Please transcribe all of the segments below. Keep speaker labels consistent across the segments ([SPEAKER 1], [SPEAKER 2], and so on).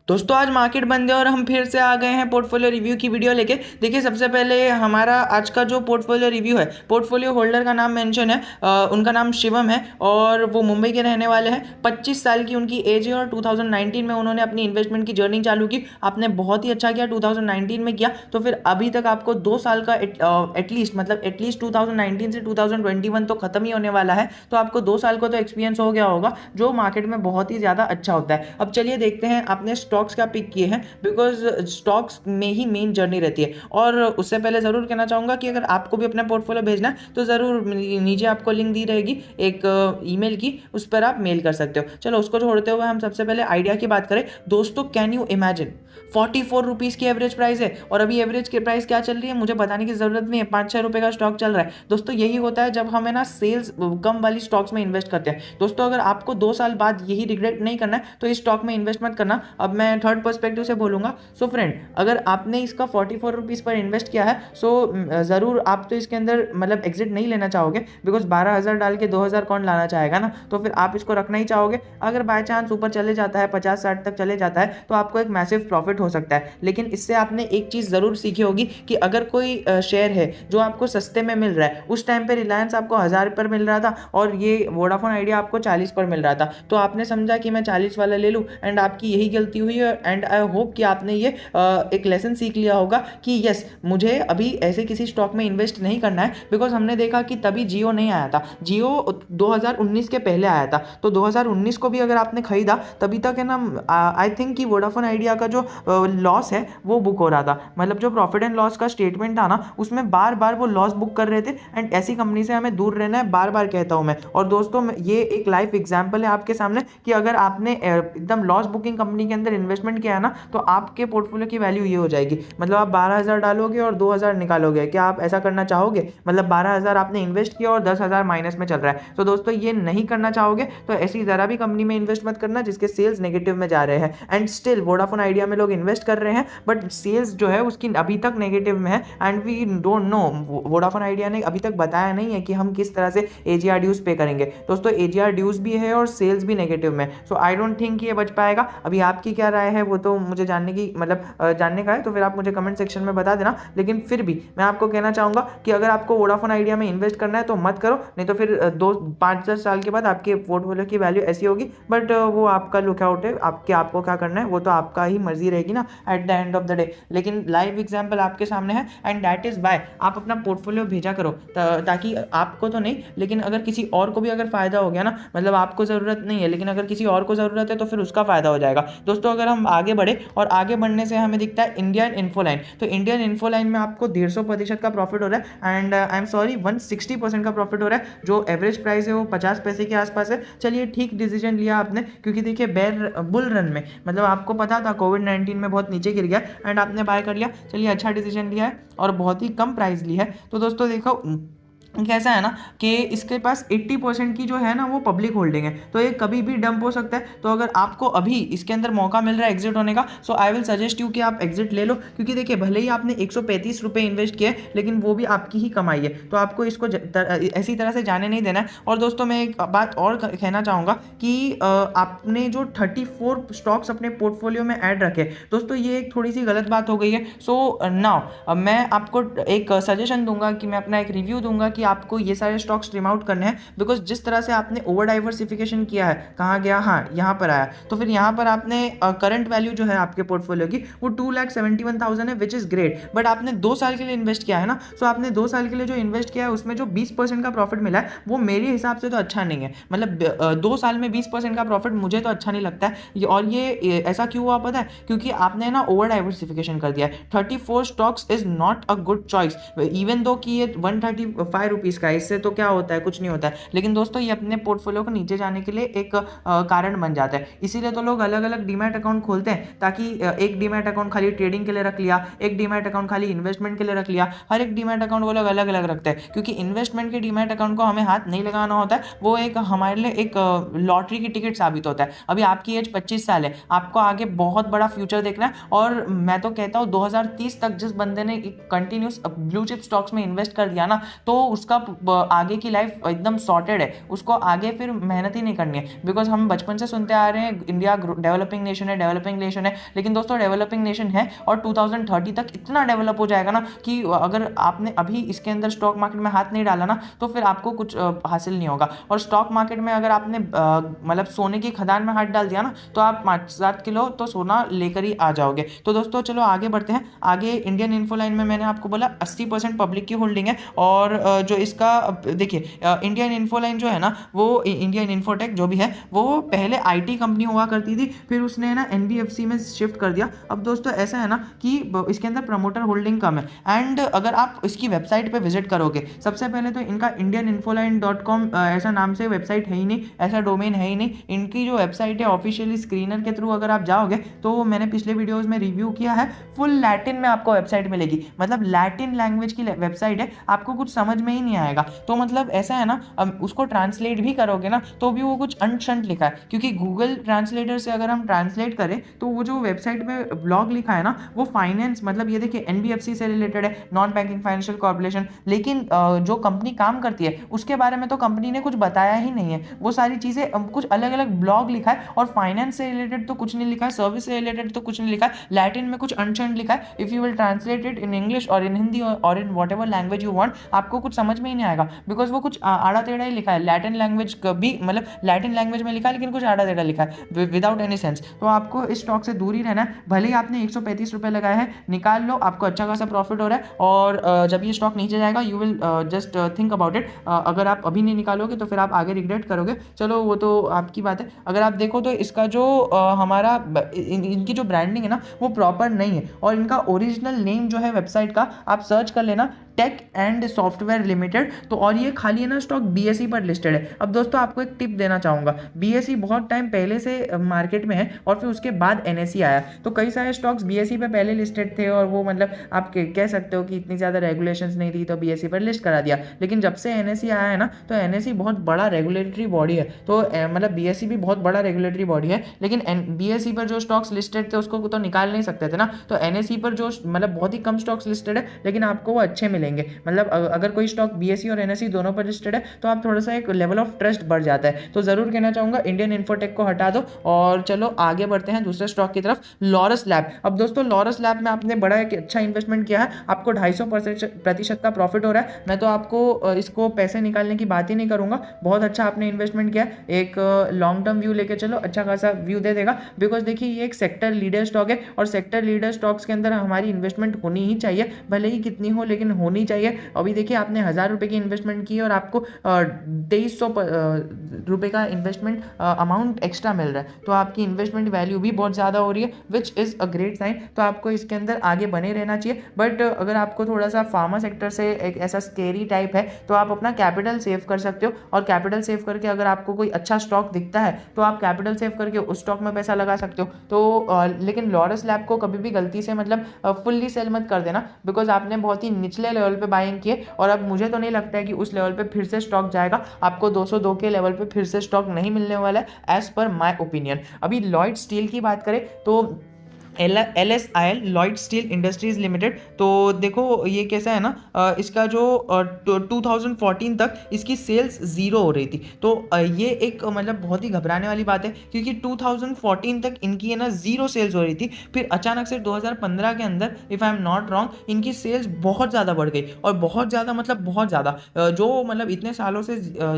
[SPEAKER 1] दोस्तों आज मार्केट बंद है और हम फिर से आ गए हैं पोर्टफोलियो रिव्यू की वीडियो लेके। देखिए सबसे पहले हमारा आज का जो पोर्टफोलियो रिव्यू है, पोर्टफोलियो होल्डर का नाम मेंशन है, उनका नाम शिवम है और वो मुंबई के रहने वाले हैं। 25 साल की उनकी एज है और 2019 में उन्होंने अपनी इन्वेस्टमेंट की जर्नी चालू की। आपने बहुत ही अच्छा किया 2019 में किया, तो फिर अभी तक आपको 2 साल का एटलीस्ट 2019 से 2021 तो खत्म ही होने वाला है, तो आपको 2 साल को तो एक्सपीरियंस हो गया होगा, जो मार्केट में बहुत ही ज़्यादा अच्छा होता है। अब चलिए देखते हैं आपने स्टॉक्स क्या पिक किए हैं, बिकॉज स्टॉक्स में ही मेन जर्नी रहती है। और उससे पहले ज़रूर कहना चाहूँगा कि अगर आपको भी अपना पोर्टफोलियो भेजना है तो ज़रूर नीचे आपको लिंक दी रहेगी एक ईमेल की, उस पर आप मेल कर सकते हो। चलो उसको छोड़ते हुए हम सबसे पहले आइडिया की बात करें। दोस्तों कैन यू इमेजिन 44 रुपीज़ की एवरेज प्राइस है और अभी एवरेज की प्राइस क्या चल रही है मुझे बताने की ज़रूरत नहीं है, 5-6 रुपये का स्टॉक चल रहा है। दोस्तों यही होता है जब हमें ना सेल्स कम वाली स्टॉक्स में इन्वेस्ट करते हैं। दोस्तों अगर आपको 2 साल बाद यही रिग्रेट नहीं करना है तो इस स्टॉक में इन्वेस्ट मत करना। अब मैं थर्ड पर्सपेक्टिव से बोलूँगा। सो फ्रेंड, अगर आपने इसका 44 रुपीज़ पर इन्वेस्ट किया है सो ज़रूर आप तो इसके अंदर एग्जिट नहीं लेना चाहोगे, बिकॉज 12,000 डाल के 2,000 कौन लाना चाहेगा ना, तो फिर आप इसको रखना ही चाहोगे। अगर बाय चांस ऊपर चले जाता है 50-60 तक चले जाता है तो आपको एक मैसिव प्रॉफिट हो सकता है। लेकिन इससे आपने एक चीज़ ज़रूर सीखी होगी कि अगर कोई शेयर है जो आपको सस्ते में मिल रहा है, उस टाइम पे रिलायंस आपको 1,000 पर मिल रहा था और ये वोडाफोन आइडिया आपको 40 पर मिल रहा था, तो आपने समझा कि मैं 40 वाला ले लूँ, एंड आपकी यही गलती हुई है। एंड आई होप कि आपने ये एक लेसन सीख लिया होगा कि यस, मुझे अभी ऐसे किसी स्टॉक में इन्वेस्ट नहीं करना है, बिकॉज हमने देखा कि तभी जियो नहीं आया था। जियो 2019 के पहले आया था, तो 2019 को भी अगर आपने खरीदा तभी तक है ना, आई थिंक कि वोडाफोन आइडिया का जो लॉस है वो बुक हो रहा था, मतलब जो प्रॉफिट एंड लॉस का स्टेटमेंट था ना उसमें बार बार वो लॉस बुक कर रहे थे। एंड ऐसी कंपनी से हमें दूर रहना है, बार बार कहता हूं मैं। और दोस्तों ये एक लाइव एग्जांपल है आपके सामने कि अगर आपने एकदम लॉस बुकिंग कंपनी के अंदर इन्वेस्टमेंट किया है ना तो आपके पोर्टफोलियो की वैल्यू ये हो जाएगी। मतलब आप 12,000 डालोगे और 2,000 निकालोगे। क्या आप ऐसा करना चाहोगे? मतलब 12,000 आपने इन्वेस्ट किया और 10,000 माइनस में चल रहा है। तो दोस्तों ये नहीं करना चाहोगे तो ऐसी जरा भी कंपनी में इन्वेस्ट मत करना जिसके सेल्स नेगेटिव में जा रहे हैं। एंड स्टिल वोडाफोन आइडिया में लोग इन्वेस्ट कर रहे हैं बट सेल्स जो है उसकी अभी तक नेगेटिव में है। And we don't know, Vodafone Idea ने अभी तक बताया नहीं है कि हम किस तरह से एजीआर ड्यूज पे करेंगे। दोस्तों एजीआर ड्यूज भी है और सेल्स भी नेगेटिव में, सो आई डोंट थिंक ये बच पाएगा। अभी आपकी क्या राय है वो तो मुझे जानने की जानने का है, तो फिर आप मुझे कमेंट सेक्शन में बता देना। लेकिन फिर भी मैं आपको कहना चाहूँगा कि अगर आपको वोडाफोन आइडिया में इन्वेस्ट करना है तो मत करो, नहीं तो फिर 5-10 साल के बाद आपके पोर्टफोलियो की वैल्यू ऐसी होगी। बट वो आपका लुकआउट है, आपको क्या करना है वो तो आपका ही मर्जी रहेगी ना at the end of the day. लेकिन लाइव एग्जाम्पल आपके सामने है एंड दैट इज वाई आप अपना पोर्टफोलियो भेजा करो, ताकि आपको तो नहीं लेकिन अगर किसी और को भी अगर फायदा हो गया ना, मतलब आपको ज़रूरत नहीं है लेकिन अगर किसी और को ज़रूरत है तो फिर उसका फायदा हो जाएगा। दोस्तों अगर हम आगे बढ़े और आगे बढ़ने से हमें दिखता है इंडियन इन्फोलाइन, तो इंडियन इन्फोलाइन में आपको 150% का प्रॉफिट हो रहा है एंड आई एम सॉरी 160% का प्रॉफिट हो रहा है। जो एवरेज प्राइस है वो 50 पैसे के आसपास है। चलिए ठीक डिसीजन लिया आपने, क्योंकि देखिए बुल रन में मतलब आपको पता था कोविड-19 में बहुत नीचे गिर गया एंड आपने बाय कर लिया। चलिए अच्छा डिसीजन लिया है और बहुत ही कम प्राइस ली है। तो दोस्तों देखो कैसा है ना कि इसके पास 80% की जो है ना वो पब्लिक होल्डिंग है, तो ये कभी भी डंप हो सकता है। तो अगर आपको अभी इसके अंदर मौका मिल रहा है एग्जिट होने का, सो आई विल सजेस्ट यू कि आप एग्जिट ले लो, क्योंकि देखिए भले ही आपने 135 रुपये इन्वेस्ट किए लेकिन वो भी आपकी ही कमाई है, तो आपको इसको ऐसी तरह से जाने नहीं देना है। और दोस्तों मैं एक बात और कहना चाहूँगा कि आपने जो 34 स्टॉक्स अपने पोर्टफोलियो में ऐड रखे, दोस्तों ये एक थोड़ी सी गलत बात हो गई है। सो नाउ मैं आपको एक सजेशन दूंगा कि मैं अपना एक रिव्यू दूंगा कि आपको ये सारे स्टॉक्स स्ट्रीम आउट करने हैं, बिकॉज जिस तरह से आपने ओवर डाइवर्सिफिकेशन किया है, कहाँ गया, हाँ यहाँ पर आया, तो फिर यहाँ पर आपने करंट वैल्यू जो है आपके पोर्टफोलियो की वो 2,71,000 है, विच इज़ ग्रेट। बट आपने 2 साल के लिए इन्वेस्ट किया है ना, सो आपने 2 साल के लिए जो इन्वेस्ट किया है उसमें जो 20% का प्रॉफिट मिला है वो मेरे हिसाब से तो अच्छा नहीं है। मतलब 2 साल में 20% का प्रॉफिट मुझे तो अच्छा नहीं लगता है। और ये ऐसा क्यों हुआ पता है? क्योंकि आपने ना ओवर डाइवर्सिफिकेशन कर दिया है। 34 stocks is not a good choice, even though कि ये 135 रुपीज़ का, इससे तो क्या होता है, कुछ नहीं होता है। लेकिन दोस्तों ये अपने पोर्टफोलियो को नीचे जाने के लिए एक कारण बन जाता है। इसीलिए तो लोग अलग अलग डीमैट अकाउंट खोलते हैं, ताकि एक डीमैट अकाउंट खाली ट्रेडिंग के लिए रख लिया, एक डीमैट अकाउंट खाली इन्वेस्टमेंट के लिए रख लिया। हर एक डीमैट अकाउंट वो लोग अलग अलग रखते हैं, क्योंकि इन्वेस्टमेंट के डीमैट अकाउंट को हमें हाथ नहीं लगाना होता है, वो एक हमारे लिए एक लॉटरी की टिकट साबित होता है। अभी आपकी एज 25 साल है, आपको आगे बहुत बड़ा फ्यूचर देखना है, और मैं तो कहता हूँ 2030 तक जिस बंदे ने कंटिन्यूस ब्लू चिप स्टॉक्स में इन्वेस्ट कर दिया ना, तो उसका आगे की लाइफ एकदम सॉर्टेड है, उसको आगे फिर मेहनत ही नहीं करनी है। बिकॉज हम बचपन से सुनते आ रहे हैं इंडिया डेवलपिंग नेशन है, डेवलपिंग नेशन है, लेकिन दोस्तों डेवलपिंग नेशन है और 2030 तक इतना डेवलप हो जाएगा ना कि अगर आपने अभी इसके अंदर स्टॉक मार्केट में हाथ नहीं डाला ना तो फिर आपको कुछ हासिल नहीं होगा। और स्टॉक मार्केट में अगर आपने मतलब सोने की खदान में हाथ डाल दिया ना तो आप 5-7 किलो तो सोना लेकर ही आ जाओगे। तो दोस्तों चलो आगे बढ़ते हैं। आगे इंडियन इन्फोलाइन में मैंने आपको बोला 80% पब्लिक की होल्डिंग है। और जो इसका देखिए इंडियन इन्फोलाइन जो है ना वो इंडियन इन्फोटेक जो भी है वो पहले आईटी कंपनी हुआ करती थी, फिर उसने ना एनबीएफसी में शिफ्ट कर दिया। अब दोस्तों ऐसा है ना कि इसके अंदर प्रमोटर होल्डिंग कम है। एंड अगर आप इसकी वेबसाइट पे विजिट करोगे, सबसे पहले तो इनका indianinfoline.com ऐसा नाम से वेबसाइट है ही नहीं, ऐसा डोमेन है ही नहीं। इनकी जो वेबसाइट है ऑफिशियली स्क्रीनर के थ्रू अगर आप जाओगे तो मैंने पिछले वीडियोस में रिव्यू किया है, फुल लैटिन में आपको वेबसाइट मिलेगी, मतलब लैटिन लैंग्वेज की वेबसाइट है, आपको कुछ समझ में ही नहीं आएगा। तो मतलब ऐसा है ना, उसको ट्रांसलेट भी करोगे ना तो भी वो कुछ अंट शंट लिखा है, क्योंकि गूगल ट्रांसलेटर से अगर हम ट्रांसलेट करें तो वो जो वेबसाइट में ब्लॉग लिखा है ना वो फाइनेंस, मतलब ये देखिए एनबीएफसी से रिलेटेड है, नॉन बैंकिंग फाइनेंशियल कॉर्पोरेशन, लेकिन जो कंपनी काम करती है उसके बारे में तो कंपनी ने कुछ बताया ही नहीं है। वो सारी चीज़ें कुछ अलग अलग ब्लॉग लिखा है और फाइनेंस से रिलेटेड तो कुछ नहीं लिखा है, सर्विस से रिलेटेड तो कुछ नहीं लिखा है, लैटिन में कुछ अनशंट लिखा है। If you will translate it in English और इन हिंदी और in what ever language you want, आपको कुछ समझ में ही नहीं आएगा, बिकॉज वो कुछ आड़ा टेढ़ा ही लिखा है। लैटिन लैंग्वेज भी मतलब लैटिन लैंग्वेज में लिखा है लेकिन कुछ आड़ा टेढ़ा लिखा है विदाउट एनी सेंस। तो आपको इस स्टॉक से दूर ही रहना है। भले ही आपने 135 रुपये लगाए हैं, निकाल लो, आपको अच्छा खासा प्रॉफिट हो रहा है। और जब ये स्टॉक नीचे जाएगा you will just think about it. अगर आप अभी नहीं निकालोगे तो फिर आप आगे रिग्रेट करोगे। चलो वो तो आपकी बात है। अगर आप देखो तो इसका जो हमारा इनकी जो ब्रांडिंग है ना वो प्रॉपर नहीं है, और इनका ओरिजिनल नेम जो है वेबसाइट का आप सर्च कर लेना, टेक एंड सॉफ्टवेयर लिमिटेड। तो और ये खाली है ना स्टॉक बीएसई पर लिस्टेड है। अब दोस्तों आपको एक टिप देना चाहूँगा, बीएसई बहुत टाइम पहले से मार्केट में है और फिर उसके बाद एनएसई आया, तो कई सारे स्टॉक्स बीएसई पे पहले लिस्टेड थे और वो मतलब आप कह सकते हो कि इतनी ज़्यादा रेगुलेशंस नहीं थी तो बीएसई पर लिस्ट करा दिया। लेकिन जब से एनएसई आया है ना तो एनएसई बहुत बड़ा रेगुलेटरी बॉडी है, तो मतलब बीएसई भी बहुत बड़ा रेगुलेटरी बॉडी है, लेकिन बीएसई पर जो स्टॉक्स लिस्टेड थे उसको तो निकाल नहीं सकते थे ना। तो एनएसई पर जो मतलब बहुत ही कम स्टॉक्स लिस्टेड है लेकिन आपको वो अच्छे मिलेंगे। मतलब अगर कोई स्टॉक बीएसई और एनएसई दोनों पर लिस्टेड है तो आप थोड़ा सा एक लेवल ऑफ ट्रस्ट बढ़ जाता है। तो जरूर कहना चाहूंगा इंडियन इन्फोटेक को हटा दो और चलो आगे बढ़ते हैं दूसरे स्टॉक की तरफ, लॉरस लैब। अब दोस्तों लॉरस लैब में आपने बड़ा एक अच्छा इन्वेस्टमेंट किया है, आपको 250% का प्रॉफिट हो रहा है। मैं तो आपको इसको पैसे निकालने की बात ही नहीं करूंगा, बहुत अच्छा आपने इन्वेस्टमेंट किया है। एक लॉन्ग टर्म व्यू लेके चलो, अच्छा खासा व्यू दे देगा। बिकॉज देखिए ये एक सेक्टर लीडर स्टॉक है और सेक्टर लीडर स्टॉक्स के अंदर हमारी इन्वेस्टमेंट होनी ही चाहिए, भले ही कितनी हो लेकिन होनी चाहिए। अभी देखिए आपने 1000 रुपये की इन्वेस्टमेंट की और आपको 2300 रुपये का इन्वेस्टमेंट अमाउंट एक्स्ट्रा मिल रहा है, तो आपकी इन्वेस्टमेंट वैल्यू भी बहुत ज़्यादा हो रही है, which is a great sign. तो आपको इसके अंदर आगे बने रहना चाहिए। बट अगर आपको थोड़ा सा फार्मा सेक्टर से एक ऐसा स्केरी टाइप है तो आप अपना कैपिटल सेव कर सकते हो, और कैपिटल सेव करके अगर आपको कोई अच्छा स्टॉक दिखता है तो आप कैपिटल सेव करके उस स्टॉक में पैसा लगा सकते हो। तो लेकिन लॉरस लैब को कभी भी गलती से मतलब फुल्ली सेल मत कर देना, बिकॉज आपने बहुत ही निचले लेवल पे बाइंग किए और अब मुझे तो नहीं लगता है कि उस लेवल पे फिर से स्टॉक जाएगा। आपको 202 के लेवल पे फिर से स्टॉक नहीं मिलने वाला है एज पर माय ओपिनियन। अभी लॉयड स्टील की बात करें तो LSIL Lloyd steel industries limited, तो देखो ये कैसा है ना, इसका जो 2014 तक इसकी सेल्स ज़ीरो हो रही थी। तो ये एक मतलब बहुत ही घबराने वाली बात है, क्योंकि 2014 तक इनकी है ना ज़ीरो सेल्स हो रही थी, फिर अचानक से 2015 के अंदर if I am not wrong इनकी सेल्स बहुत ज़्यादा बढ़ गई, और बहुत ज़्यादा मतलब बहुत ज़्यादा, जो मतलब इतने सालों से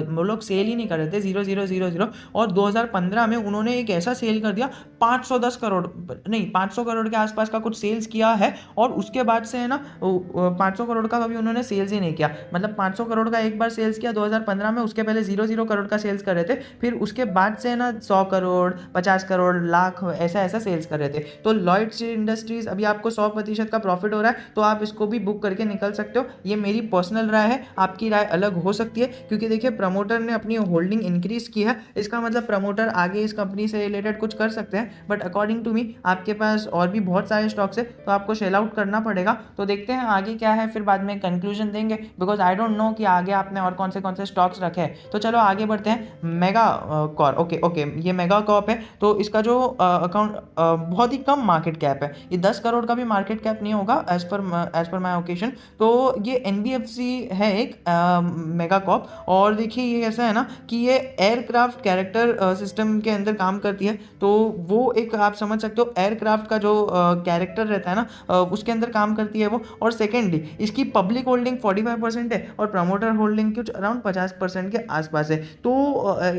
[SPEAKER 1] वो लोग सेल ही नहीं कर रहे थे, 0 और 2015 में उन्होंने एक ऐसा सेल कर दिया 510 करोड़ नहीं 500 करोड़ के आसपास का कुछ सेल्स किया है। और उसके बाद से है ना 500 करोड़ का कभी उन्होंने सेल्स ही नहीं किया, मतलब 500 करोड़ का एक बार सेल्स किया 2015 में, उसके पहले 0 करोड़ का सेल्स कर रहे थे, फिर उसके बाद से है ना 100 करोड़ 50 करोड़ लाख ऐसा सेल्स कर रहे थे। तो लॉयड स्टील इंडस्ट्रीज अभी आपको 100% का प्रॉफिट हो रहा है, तो आप इसको भी बुक करके निकल सकते हो। ये मेरी पर्सनल राय है, आपकी राय अलग हो सकती है, क्योंकि देखिए प्रमोटर ने अपनी होल्डिंग इंक्रीज की है, इसका मतलब प्रमोटर आगे इस कंपनी से रिलेटेड कुछ कर सकते हैं, बट अकॉर्डिंग टू मी आपके पास पास और भी बहुत सारे स्टॉक्स है, तो आपको सेल आउट करना पड़ेगा। तो देखते हैं आगे क्या है, फिर बाद में कंक्लूजन देंगे, बिकॉज आई डोंट नो कि आगे आपने और कौन से स्टॉक्स रखे हैं। तो चलो आगे बढ़ते हैं। मेगा कॉर, ओके, ये मेगा कॉप है, तो इसका जो अकाउंट बहुत ही कम मार्केट कैप है, ये 10 करोड़ का भी मार्केट कैप नहीं होगा एज पर माई ओकेशन। तो ये NBFC है एक मेगा कॉप, और देखिए ये ऐसा है ना कि ये एयरक्राफ्ट कैरेक्टर सिस्टम के अंदर काम करती है। तो वो एक आप समझ सकते हो एयरक्राफ्ट का जो कैरेक्टर रहता है ना, उसके अंदर काम करती है वो। और सेकेंडली इसकी पब्लिक होल्डिंग 45% है और प्रमोटर होल्डिंग कुछ अराउंड 50% के आसपास है। तो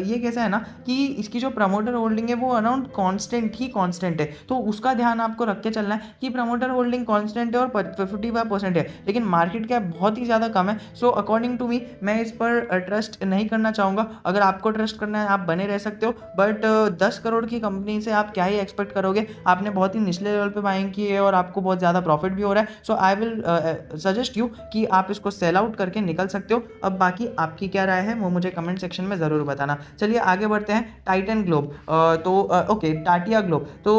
[SPEAKER 1] ये कैसा है ना कि इसकी जो प्रमोटर होल्डिंग है वो अराउंड कांस्टेंट है, तो उसका ध्यान आपको रख के चलना है कि प्रमोटर होल्डिंग कांस्टेंट है और 55% है, लेकिन मार्केट कैप बहुत ही ज़्यादा कम है। सो अकॉर्डिंग टू मी मैं इस पर ट्रस्ट नहीं करना चाहूँगा। अगर आपको ट्रस्ट करना है आप बने रह सकते हो, बट 10 करोड़ की कंपनी से आप क्या ही एक्सपेक्ट करोगे। आपने बहुत ही निचले लेवल पे बाइंग की है और आपको बहुत ज़्यादा प्रॉफिट भी हो रहा है। सो आई विल सजेस्ट यू कि आप इसको सेल आउट करके निकल सकते हो। अब बाकी आपकी क्या राय है वो मुझे कमेंट सेक्शन में ज़रूर बताना। चलिए आगे बढ़ते हैं। Titan globe, okay Tatia globe. तो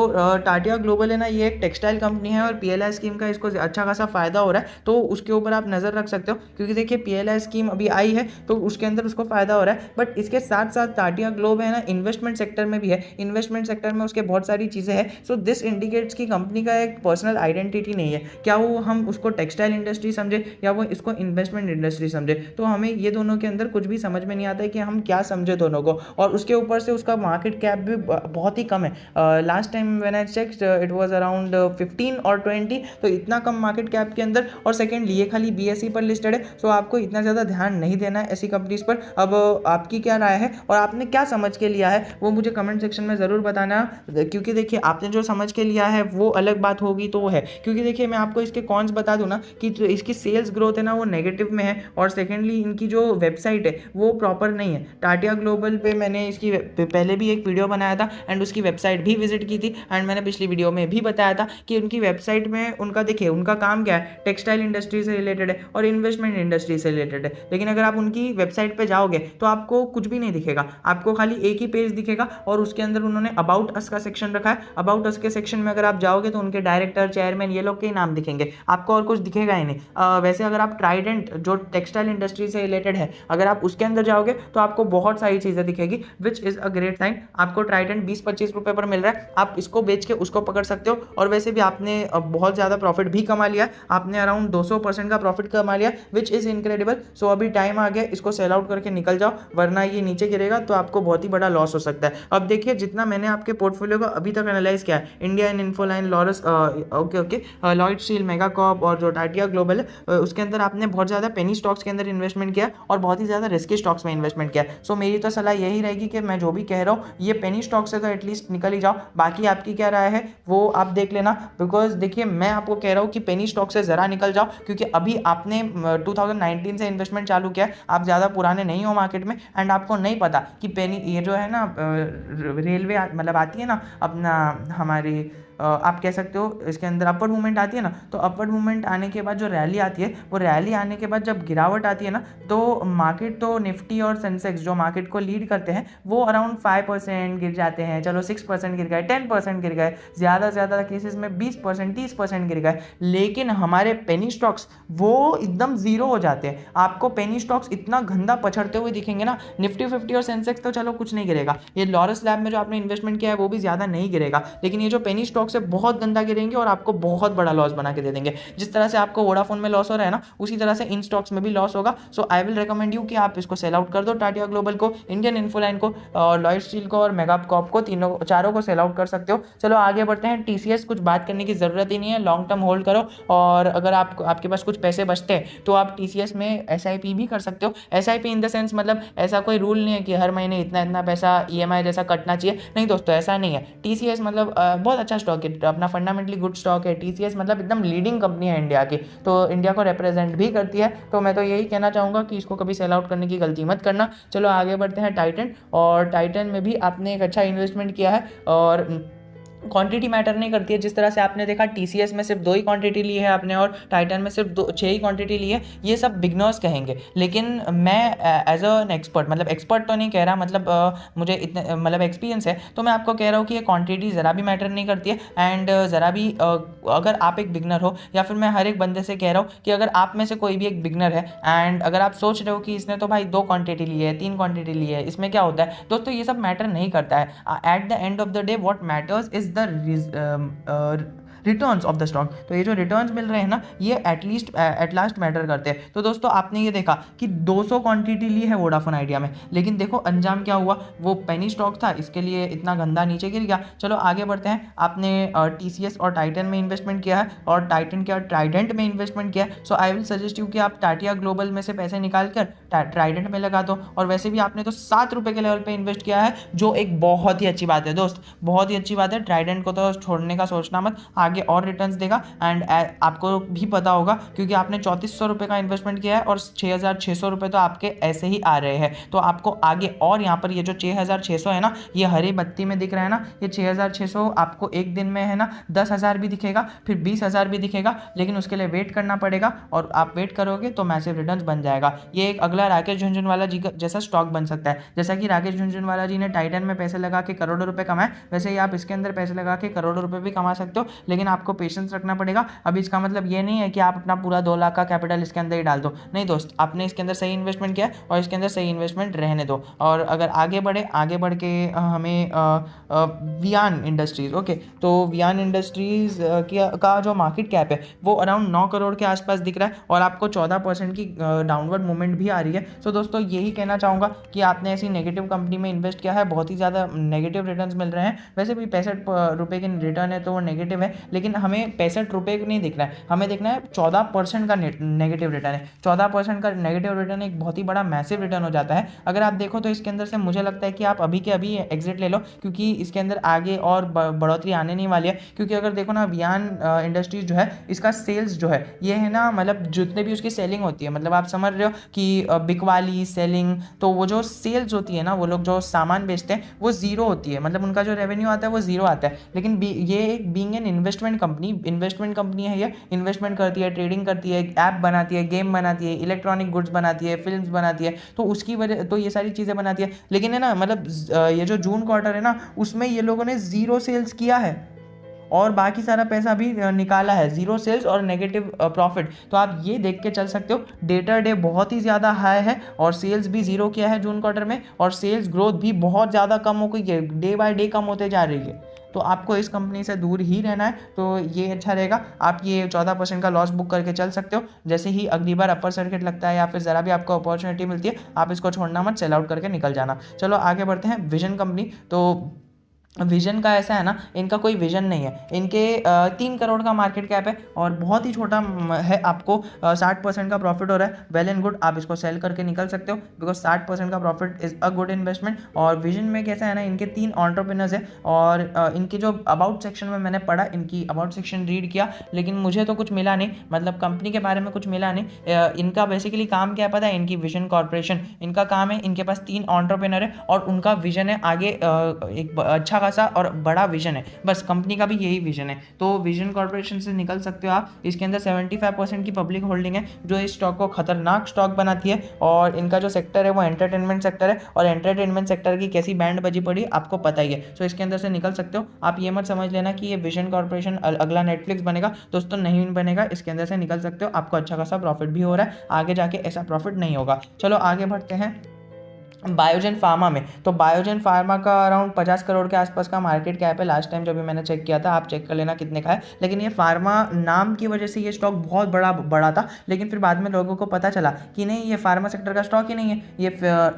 [SPEAKER 1] टाटिया ग्लोबल है ना, ये एक टेक्सटाइल कंपनी है और PLI स्कीम का इसको अच्छा खासा फायदा हो रहा है, तो उसके ऊपर आप नज़र रख सकते हो, क्योंकि देखिए PLI स्कीम अभी आई है तो उसके अंदर उसको फायदा हो रहा है। बट इसके साथ साथ टाटिया ग्लोब है ना इन्वेस्टमेंट सेक्टर में भी है, इन्वेस्टमेंट सेक्टर में उसके बहुत सारी चीज़ें हैं। सो दिस इंडिकेट्स की कंपनी का एक पर्सनल आइडेंटिटी नहीं है, क्या वो हम उसको टेक्सटाइल इंडस्ट्री समझे या वो इसको इन्वेस्टमेंट इंडस्ट्री समझे। तो हमें ये दोनों के अंदर कुछ भी समझ में नहीं आता है कि हम क्या समझे दोनों को। और उसके ऊपर से उसका मार्केट कैप भी बहुत ही कम है। Last time when I checked it was around 15 और 20, तो इतना कम मार्केट कैप के अंदर। और सेकेंडली ये खाली BSE पर लिस्टेड है, सो आपको इतना ज़्यादा ध्यान नहीं देना है ऐसी कंपनीज पर। अब आपकी क्या राय है और आपने क्या समझ के लिया है वो मुझे कमेंट सेक्शन में ज़रूर बताना, क्योंकि देखिए आपने जो समझ के लिया है वो अलग बात होगी तो वो है। क्योंकि देखिए मैं आपको इसके कॉन्स बता दूं ना कि जो इसकी सेल्स ग्रोथ है ना वो नेगेटिव में है, और सेकेंडली इनकी जो वेबसाइट है वो प्रॉपर नहीं है। टाटिया ग्लोबल पे मैंने इसकी पहले भी एक वीडियो बनाया था एंड उसकी वेबसाइट भी विजिट की थी, एंड मैंने पिछली वीडियो में भी बताया था कि उनकी वेबसाइट में उनका देखिए उनका काम क्या है, टेक्सटाइल इंडस्ट्री से रिलेटेड है और इन्वेस्टमेंट इंडस्ट्री से रिलेटेड है। लेकिन अगर आप उनकी वेबसाइट पे जाओगे तो आपको कुछ भी नहीं दिखेगा, आपको खाली एक ही पेज दिखेगा और उसके अंदर उन्होंने अबाउट अस का सेक्शन रखा है। अबाउट अस के सेक्शन में अगर आप जाओगे तो उनके डायरेक्टर, चेयरमैन, ये लोग के ही नाम दिखेंगे, आपको और कुछ दिखेगा ही नहीं। वैसे अगर आप ट्राइडेंट जो टेक्सटाइल इंडस्ट्री से रिलेटेड है अगर आप उसके अंदर जाओगे तो आपको बहुत सारी चीज़ें दिखेगी, which is a great sign. आपको ट्राइडेंट 20-25 रुपये पर मिल रहा है, आप इसको बेच के उसको पकड़ सकते हो। और वैसे भी आपने बहुत ज़्यादा प्रॉफिट भी कमा लिया, आपने अराउंड 200% का प्रॉफिट कमा लिया, विच इज़ इनक्रेडिबल। सो अभी टाइम आ गया, इसको सेल आउट करके निकल जाओ, वरना ये नीचे गिरेगा तो आपको बहुत ही बड़ा लॉस हो सकता है। अब देखिए जितना मैंने आपके पोर्टफोलियो को अभी तक एनालाइज किया है, India Infoline, Laurus, okay Lloyd Steel, Mega Corp और जो टाटिया ग्लोबल है, उसके अंदर आपने बहुत ज़्यादा पेनी स्टॉक्स के अंदर इन्वेस्टमेंट किया और बहुत ही ज़्यादा रिस्की स्टॉक्स में इन्वेस्टमेंट किया। सो मेरी तो सलाह यही रहेगी कि मैं जो भी कह रहा हूँ ये पेनी स्टॉक से तो एटलीस्ट निकल ही जाओ। बाकी आपकी क्या राय है वो आप देख लेना, बिकॉज देखिए मैं आपको कह रहा हूँ कि पेनी स्टॉक से ज़रा निकल जाओ, क्योंकि अभी आपने 2019 से इन्वेस्टमेंट चालू किया है, आप ज़्यादा पुराने नहीं हो मार्केट में, एंड आपको नहीं पता कि पेनी ये जो है ना रेलवे मतलब आती है ना अपना हमारी आप कह सकते हो इसके अंदर अपवर्ड मूवमेंट आती है ना, तो अपवर्ड मूवमेंट आने के बाद जो रैली आती है, वो रैली आने के बाद जब गिरावट आती है ना, तो मार्केट तो निफ्टी और सेंसेक्स जो मार्केट को लीड करते हैं वो अराउंड 5% गिर जाते हैं, चलो 6% गिर गए, 10% गिर गए, ज़्यादा से ज़्यादा केसेस में 20% 30% गिर गए। लेकिन हमारे पेनी स्टॉक्स वो एकदम जीरो हो जाते हैं। आपको पेनी स्टॉक्स इतना गंदा पछड़ते हुए दिखेंगे ना, निफ्टी 50 और सेंसेक्स तो चलो कुछ नहीं गिरेगा, ये लॉरस लैब में जो आपने इन्वेस्टमेंट किया है वो भी ज़्यादा नहीं गिरेगा, लेकिन ये जो पेनी स्टॉक्स से बहुत गंदा गिरेंगे और आपको बहुत बड़ा लॉस बना के दे देंगे। जिस तरह से आपको वोडाफोन में लॉस हो रहा है ना, उसी तरह से इन स्टॉक्स में भी लॉस होगा। सो आई विल रिकमेंड यू कि आप इसको सेल आउट कर दो, टाटिया ग्लोबल को, इंडियन इन्फोलाइन को, और लॉयड स्टील को और मेगा कॉप को, चारों को सेल आउट कर सकते हो। चलो आगे बढ़ते हैं। TCS कुछ बात करने की ज़रूरत ही नहीं है, लॉन्ग टर्म होल्ड करो, और अगर आपके पास कुछ पैसे बचते हैं तो आप TCS में SIP भी कर सकते हो। SIP इन द सेंस मतलब ऐसा कोई रूल नहीं है कि हर महीने इतना इतना पैसा EMI जैसा कटना चाहिए, नहीं दोस्तों ऐसा नहीं है। TCS मतलब बहुत अच्छा स्टॉक है, अपना फंडामेंटली गुड स्टॉक है। TCS मतलब एकदम लीडिंग कंपनी है इंडिया की, तो इंडिया को रिप्रेजेंट भी करती है। तो मैं तो यही कहना चाहूँगा कि इसको कभी सेल आउट करने की गलती मत करना। चलो आगे बढ़ते हैं। टाइटन, और टाइटन में भी आपने एक अच्छा इन्वेस्टमेंट किया है, और क्वांटिटी मैटर नहीं करती है। जिस तरह से आपने देखा टीसीएस में सिर्फ 2 ही क्वांटिटी ली है आपने और टाइटन में सिर्फ 6 ही क्वांटिटी ली है, ये सब बिगनर्स कहेंगे। लेकिन मैं एज एन एक्सपर्ट, मतलब एक्सपर्ट तो नहीं कह रहा, मतलब मुझे इतने मतलब एक्सपीरियंस है, तो मैं आपको कह रहा हूँ कि ये क्वांटिटी ज़रा भी मैटर नहीं करती है। एंड ज़रा भी अगर आप एक बिगनर हो, या फिर मैं हर एक बंदे से कह रहा हूँ कि अगर आप में से कोई भी एक बिगनर है एंड अगर आप सोच रहे हो कि इसने तो भाई 2 क्वांटिटी ली है, 3 क्वांटिटी ली है, इसमें क्या होता है, दोस्तों ये सब मैटर नहीं करता है। At the end of the day what matters is the returns of the stock. तो ये जो रिटर्न्स मिल रहे हैं ना, ये एट लास्ट मैटर करते हैं। तो दोस्तों आपने ये देखा कि 200 क्वांटिटी ली है वोडाफोन आइडिया में, लेकिन देखो अंजाम क्या हुआ, वो पेनी स्टॉक था, इसके लिए इतना गंदा नीचे गिर गया। चलो आगे बढ़ते हैं। आपने टीसीएस और टाइटन में इन्वेस्टमेंट किया है और टाइटन क्या ट्राइडेंट में इन्वेस्टमेंट किया है। सो आई विल सजेस्ट यू कि आप टाटिया ग्लोबल में से पैसे निकाल कर ट्राइडेंट में लगा दो। और वैसे भी आपने तो 7 रुपये के लेवल पे इन्वेस्ट किया है, जो एक बहुत ही अच्छी बात है दोस्त, बहुत ही अच्छी बात है। ट्राइडेंट को तो छोड़ने का सोचना मत, आगे और रिटर्न्स देगा। एंड आपको भी पता होगा क्योंकि आपने 3400 रुपये का इन्वेस्टमेंट किया है और 6600 रुपये तो आपके ऐसे ही आ रहे हैं। तो आपको आगे और यहाँ पर ये जो 6600 है ना, ये हरी बत्ती में दिख रहा है ना, ये 6600 आपको एक दिन में है ना 10,000 भी दिखेगा, फिर 20,000 भी दिखेगा, लेकिन उसके लिए वेट करना पड़ेगा। और आप वेट करोगे तो मैसिव रिटर्न्स बन जाएगा। ये एक अगला राकेश झुनझुनवाला जी जैसा स्टॉक बन सकता है। जैसा कि राकेश झुनझुनवाला जी ने टाइटन में पैसे लगा के करोड़ों रुपए कमाए, वैसे ही आप इसके अंदर पैसे लगा के करोड़ों रुपए भी कमा सकते हो, लेकिन आपको पेशेंस रखना पड़ेगा। अब इसका मतलब ये नहीं है कि आप अपना पूरा 2 लाख का कैपिटल इसके अंदर ही डाल दो, नहीं दोस्त, आपने इसके अंदर सही इन्वेस्टमेंट किया है और इसके अंदर सही इन्वेस्टमेंट रहने दो। और अगर आगे बढ़ के हमें वियान इंडस्ट्रीज, ओके, तो वियान इंडस्ट्रीज का जो मार्केट कैप है वो अराउंड 9 करोड़ के आसपास दिख रहा है और आपको 14% की डाउनवर्ड मूवमेंट भी आ रही है। सो दोस्तों यही कहना चाहूँगा कि आपने ऐसी नेगेटिव कंपनी में इन्वेस्ट किया है, बहुत ही ज़्यादा नेगेटिव रिटर्न्स मिल रहे हैं। वैसे भी 65 रुपये के रिटर्न है तो वो नेगेटिव है, लेकिन हमें 65 रुपये नहीं दिखना है, हमें देखना है 14% का नेगेटिव रिटर्न है। 14% का नेगेटिव रिटर्न एक बहुत ही बड़ा मैसिव रिटर्न हो जाता है। अगर आप देखो तो इसके अंदर से मुझे लगता है कि आप अभी के अभी एग्जिट ले लो, क्योंकि इसके अंदर आगे और बढ़ोतरी आने नहीं वाली है। क्योंकि अगर देखो ना वियान इंडस्ट्रीज जो है, इसका सेल्स जो है ये है ना, मतलब जितने भी उसकी सेलिंग होती है, मतलब आप समझ रहे हो कि बिकवाली सेलिंग, तो वो जो सेल्स होती है ना, वो लोग जो सामान बेचते हैं वो जीरो होती है, मतलब उनका जो रेवेन्यू आता है वो जीरो आता है। लेकिन ये एक बीइंग एन इन्वेस्टमेंट कंपनी है, ये इन्वेस्टमेंट करती है, ट्रेडिंग करती है, ऐप बनाती है, गेम बनाती है, इलेक्ट्रॉनिक गुड्स बनाती है, फिल्म्स बनाती है, तो उसकी वजह तो ये सारी चीज़ें बनाती है। लेकिन है ना, मतलब ये जो जून क्वार्टर है ना, उसमें ये लोगों ने जीरो सेल्स किया है और बाकी सारा पैसा भी निकाला है, जीरो सेल्स और नेगेटिव प्रॉफिट। तो आप ये देख के चल सकते हो, डेटर डे बहुत ही ज़्यादा हाई है और सेल्स भी जीरो किया है जून क्वार्टर में, और सेल्स ग्रोथ भी बहुत ज़्यादा कम हो गई है, डे बाय डे कम होते जा रही है। तो आपको इस कंपनी से दूर ही रहना है, तो ये अच्छा रहेगा। आप ये 14% का लॉस बुक करके चल सकते हो। जैसे ही अगली बार अपर सर्किट लगता है या फिर ज़रा भी आपको अपॉर्चुनिटी मिलती है, आप इसको छोड़ना मत, सेल आउट करके निकल जाना। चलो आगे बढ़ते हैं। विजन कंपनी, तो विजन का ऐसा है ना, इनका कोई विजन नहीं है। इनके 3 करोड़ का मार्केट कैप है और बहुत ही छोटा है, आपको 60% का प्रॉफिट हो रहा है, वेल एंड गुड, आप इसको सेल करके निकल सकते हो, बिकॉज 60% का profit is a good investment. और विजन में कैसा है ना, इनके 3 एंटरप्रेन्योर्स है और इनकी जो अबाउट सेक्शन में मैंने पढ़ा, इनकी अबाउट सेक्शन रीड किया, लेकिन मुझे तो कुछ मिला नहीं, मतलब कंपनी के बारे में कुछ मिला नहीं। इनका बेसिकली काम क्या पता है, इनकी विजन कॉर्पोरेशन इनका काम है। इनके पास 3 एंटरप्रेन्योर है और उनका विजन है आगे एक अच्छा खासा और बड़ा विजन है, बस कंपनी का भी यही विजन है। तो विजन कॉर्पोरेशन से निकल सकते हो आप। इसके अंदर 75% की पब्लिक होल्डिंग है, जो इस स्टॉक को खतरनाक स्टॉक बनाती है। और इनका जो सेक्टर है वो एंटरटेनमेंट सेक्टर है, और एंटरटेनमेंट सेक्टर की कैसी बैंड बजी पड़ी आपको पता ही है। सो इसके अंदर से निकल सकते हो आप। ये मत समझ लेना कि ये विजन कॉर्पोरेशन अगला नेटफ्लिक्स बनेगा, दोस्तों नहीं बनेगा। इसके अंदर से निकल सकते हो, आपको अच्छा खासा प्रॉफिट भी हो रहा है, आगे जाके ऐसा प्रॉफिट नहीं होगा। चलो आगे बढ़ते हैं बायोजेन फार्मा में। तो बायोजेन फार्मा का अराउंड 50 करोड़ के आसपास का मार्केट कैप है, लास्ट टाइम जब भी मैंने चेक किया था, आप चेक कर लेना कितने का है। लेकिन ये फार्मा नाम की वजह से ये स्टॉक बहुत बड़ा था, लेकिन फिर बाद में लोगों को पता चला कि नहीं, ये फार्मा सेक्टर का स्टॉक ही नहीं है, ये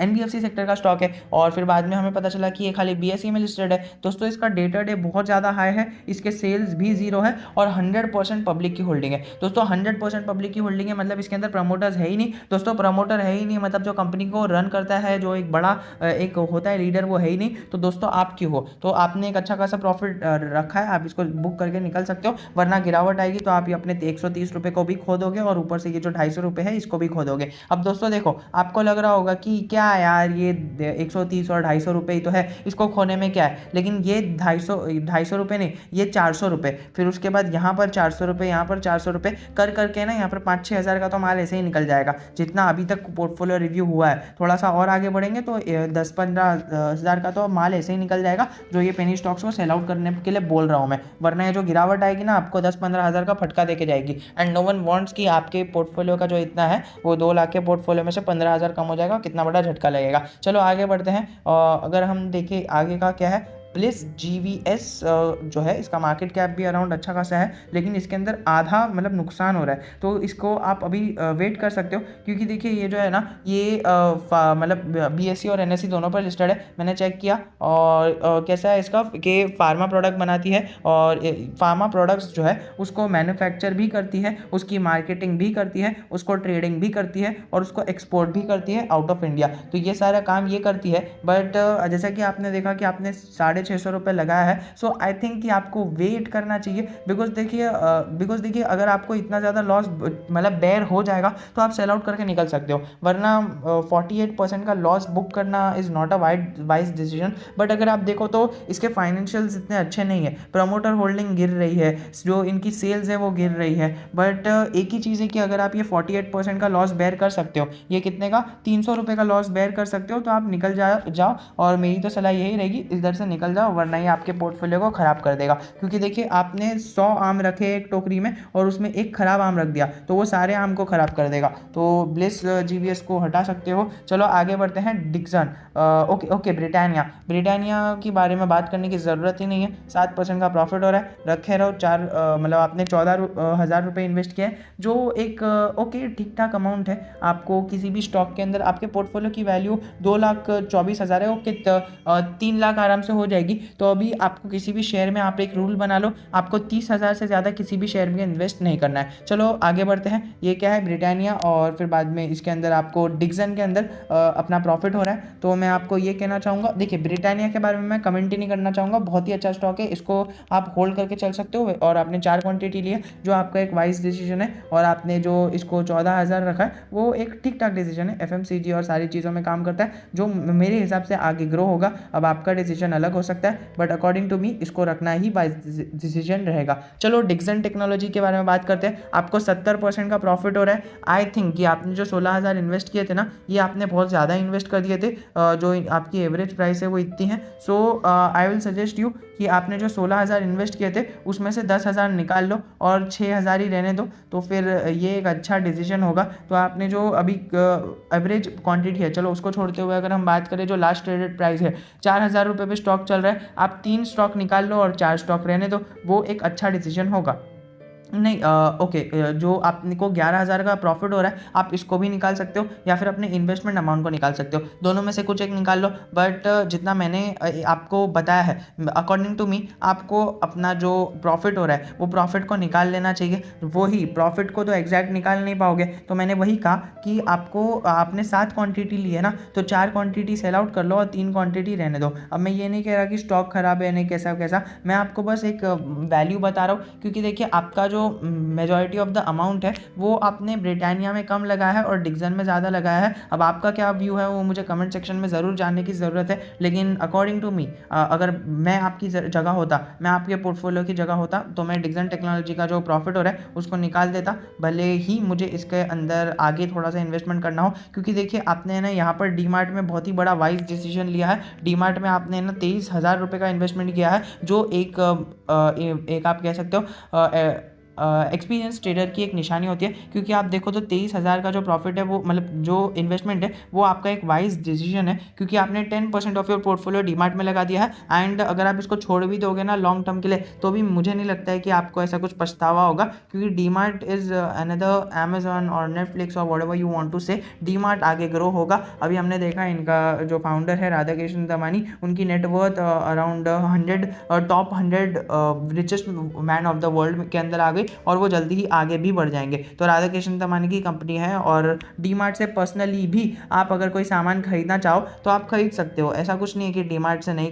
[SPEAKER 1] NBFC सेक्टर का स्टॉक है। और फिर बाद में हमें पता चला कि ये खाली BSE में लिस्टेड है। दोस्तों इसका डेटा डे बहुत ज़्यादा हाई है, इसके सेल्स भी जीरो है और 100% पब्लिक की होल्डिंग है। दोस्तों 100% पब्लिक की होल्डिंग है, मतलब इसके अंदर प्रमोटर्स है ही नहीं। दोस्तों प्रमोटर है ही नहीं, मतलब जो कंपनी को रन करता है, जो जो एक बड़ा एक होता है लीडर वो है ही नहीं, तो दोस्तों आप क्यों हो। तो आपने एक अच्छा खासा प्रॉफिट रखा है, आप इसको बुक करके निकल सकते हो, वरना गिरावट आएगी तो आप ये अपने 130 रुपये को भी खो दोगे और ऊपर से ये जो 250 रुपये है इसको भी खो दोगे। अब दोस्तों देखो, आपको लग रहा होगा कि क्या यार ये 130 और 250 रुपये ही तो है, इसको खोने में क्या है, लेकिन ये 250 रुपये नहीं, ये 400 रुपये, फिर उसके बाद यहाँ पर 400 रुपये, यहाँ पर 400 रुपये कर करके ना यहाँ पर 5-6 हज़ार का तो माल ऐसे ही निकल जाएगा। जितना अभी तक पोर्टफोलियो रिव्यू हुआ है, थोड़ा सा और आगे बढ़ेंगे तो 10-15 हज़ार का तो माल ऐसे ही निकल जाएगा, जो ये पेनी स्टॉक्स को सेल आउट करने के लिए बोल रहा हूँ मैं। वरना ये जो गिरावट आएगी ना, आपको 10-15 हज़ार का फटका देके जाएगी। एंड नो वन वांट्स कि आपके पोर्टफोलियो का जो इतना है वो 2 लाख के पोर्टफोलियो में से 15 हज़ार कम हो जाएगा, कितना बड़ा झटका लगेगा। चलो आगे बढ़ते हैं। अगर हम देखें आगे का क्या है, प्लस GVS जो है इसका मार्केट कैप भी अराउंड अच्छा खासा है, लेकिन इसके अंदर आधा मतलब नुकसान हो रहा है, तो इसको आप अभी वेट कर सकते हो, क्योंकि देखिए ये जो है ना ये मतलब BSE और NSE दोनों पर लिस्टेड है, मैंने चेक किया। और कैसा है इसका कि फार्मा प्रोडक्ट बनाती है, और फार्मा प्रोडक्ट्स जो है उसको मैन्युफैक्चर भी करती है, उसकी मार्केटिंग भी करती है, उसको ट्रेडिंग भी करती है, और उसको एक्सपोर्ट भी करती है आउट ऑफ इंडिया। तो ये सारा काम ये करती है। बट जैसा कि आपने देखा कि आपने 650 रुपये लगाया है, सो आई थिंक कि आपको वेट करना चाहिए, बिकॉज देखिए अगर आपको इतना ज़्यादा लॉस मतलब बेयर हो जाएगा तो आप सेल आउट करके निकल सकते हो, वरना 48% का लॉस बुक करना is not a wise decision. But अगर आप देखो तो इसके फाइनेंशियल्स इतने अच्छे नहीं है, प्रमोटर होल्डिंग गिर रही है, जो इनकी सेल्स है वो गिर रही है। बट एक ही चीज़ है कि अगर आप ये 48% का लॉस बेयर कर सकते हो, ये कितने का 300 रुपये का लॉस बेयर कर सकते हो, तो आप निकल जाओ। और मेरी तो सलाह यही रहेगी, इधर से निकल जाओ, वरना ही आपके पोर्टफोलियो को ख़राब कर देगा। क्योंकि देखिए आपने 100 आम रखे एक टोकरी में और उसमें एक ख़राब आम रख दिया, तो वो सारे आम को ख़राब कर देगा। तो ब्लिस GVS को हटा सकते हो। चलो आगे बढ़ते हैं। डिक्सन, ओके ब्रिटानिया की बारे में बात करने की ज़रूरत ही नहीं है, 7% का प्रॉफिट हो रहा है, रखे रहो। मतलब आपने 14,000 रुपये इन्वेस्ट किए, जो एक ओके ठीक ठाक अमाउंट है। आपको किसी भी स्टॉक के अंदर आपके पोर्टफोलियो की वैल्यू 2,24,000 है, ओके 3 लाख आराम से हो जाएगी। तो अभी आपको किसी भी शेयर में आप एक रूल बना लो, आपको 30,000 से ज़्यादा किसी भी शेयर में इन्वेस्ट नहीं करना है। चलो आगे बढ़ते हैं। ये क्या है, ब्रिटानिया, और फिर बाद में इसके अंदर आपको डिक्सन के अंदर अपना प्रॉफिट हो रहा है। तो मैं आपको ये कहना चाहूँगा, देखिए ब्रिटानिया के बारे में मैं कमेंट ही नहीं करना चाहूँगा, बहुत ही अच्छा स्टॉक है, इसको आप होल्ड करके चल सकते हो। और आपने 4 क्वांटिटी ली है, जो आपका एक वाइज डिसीजन है, और आपने जो इसको 14,000 रखा है वो एक ठीक ठाक डिसीजन है। FMCG और सारी चीज़ों में काम करता है, जो मेरे हिसाब से आगे ग्रो होगा। अब आपका डिसीजन अलग हो सकता है, बट अकॉर्डिंग टू मी इसको रखना ही वाइज डिसीजन रहेगा। चलो डिक्सन टेक्नोलॉजी के बारे में बात करते हैं। आपको 70% का प्रॉफिट हो रहा है। आई थिंक कि आपने जो 16,000 इन्वेस्ट किए थे ना, ये आपने बहुत ज़्यादा इन्वेस्ट कर दिए थे, जो आपकी एवरेज प्राइस है वो इतनी है। सो आई विल सजेस्ट यू कि आपने जो 16,000 इन्वेस्ट किए थे उसमें से 10,000 निकाल लो और 6,000 ही रहने दो, तो फिर ये एक अच्छा डिसीजन होगा। तो आपने जो अभी एवरेज क्वांटिटी है, चलो उसको छोड़ते हुए अगर हम बात करें, जो लास्ट ट्रेडेड प्राइस है 4,000 रुपये पे स्टॉक चल रहा है, आप 3 स्टॉक निकाल लो और 4 स्टॉक रहने दो, वो एक अच्छा डिसीजन होगा। नहीं ओके, जो आपको 11,000 का प्रॉफिट हो रहा है, आप इसको भी निकाल सकते हो, या फिर अपने इन्वेस्टमेंट अमाउंट को निकाल सकते हो, दोनों में से कुछ एक निकाल लो। बट जितना मैंने आपको बताया है, अकॉर्डिंग टू मी आपको अपना जो प्रॉफिट हो रहा है वो प्रॉफिट को निकाल लेना चाहिए। वही प्रॉफिट को तो एग्जैक्ट निकाल नहीं पाओगे, तो मैंने वही कहा कि आपने 7 क्वान्टिटी ली है ना, तो 4 क्वान्टिटी सेल आउट कर लो और 3 क्वान्टिटी रहने दो। अब मैं ये नहीं कह रहा कि स्टॉक खराब है, नहीं कैसा, मैं आपको बस एक वैल्यू बता रहा हूँ। क्योंकि देखिए आपका जो मेजॉरिटी ऑफ द अमाउंट है वो आपने ब्रिटानिया में कम लगाया है और डिक्सन में ज़्यादा लगाया है। अब आपका क्या व्यू है वो मुझे कमेंट सेक्शन में ज़रूर जानने की ज़रूरत है। लेकिन अकॉर्डिंग टू मी, अगर मैं आपकी जगह होता, मैं आपके पोर्टफोलियो की जगह होता, तो मैं डिक्सन टेक्नोलॉजी का जो प्रॉफिट हो रहा है उसको निकाल देता, भले ही मुझे इसके अंदर आगे थोड़ा सा इन्वेस्टमेंट करना हो। क्योंकि देखिए आपने ना यहाँ पर डीमार्ट में बहुत ही बड़ा वाइज डिसीजन लिया है। डीमार्ट में आपने ना 23,000 रुपये का इन्वेस्टमेंट किया है, जो एक आप कह सकते हो एक्सपीरियंस ट्रेडर की एक निशानी होती है। क्योंकि आप देखो तो 23,000 का जो प्रॉफिट है, वो मतलब जो इन्वेस्टमेंट है वो आपका एक वाइज डिसीजन है, क्योंकि आपने 10% ऑफ योर पोर्टफोलियो डीमार्ट में लगा दिया है। एंड अगर आप इसको छोड़ भी दोगे ना लॉन्ग टर्म के लिए, तो भी मुझे नहीं लगता है कि आपको ऐसा कुछ पछतावा होगा। क्योंकि डीमार्ट इज़ अनदर अमेजॉन और नेटफ्लिक्स और व्हाटएवर यू वांट टू से, डीमार्ट आगे ग्रो होगा। अभी हमने देखा इनका जो फाउंडर है राधाकृष्ण दमानी, उनकी net worth around 100 top 100 richest man of the world के अंदर आ गई। जाएंगे और वो जल्दी ही आगे भी बढ़ जाएंगे। तो राधा कृष्ण तमानी की कंपनी है और डीमार्ट से पर्सनली भी आप अगर कोई सामान खरीदना चाहो तो आप खरीद सकते हो। ऐसा कुछ नहीं है कि डीमार्ट से नहीं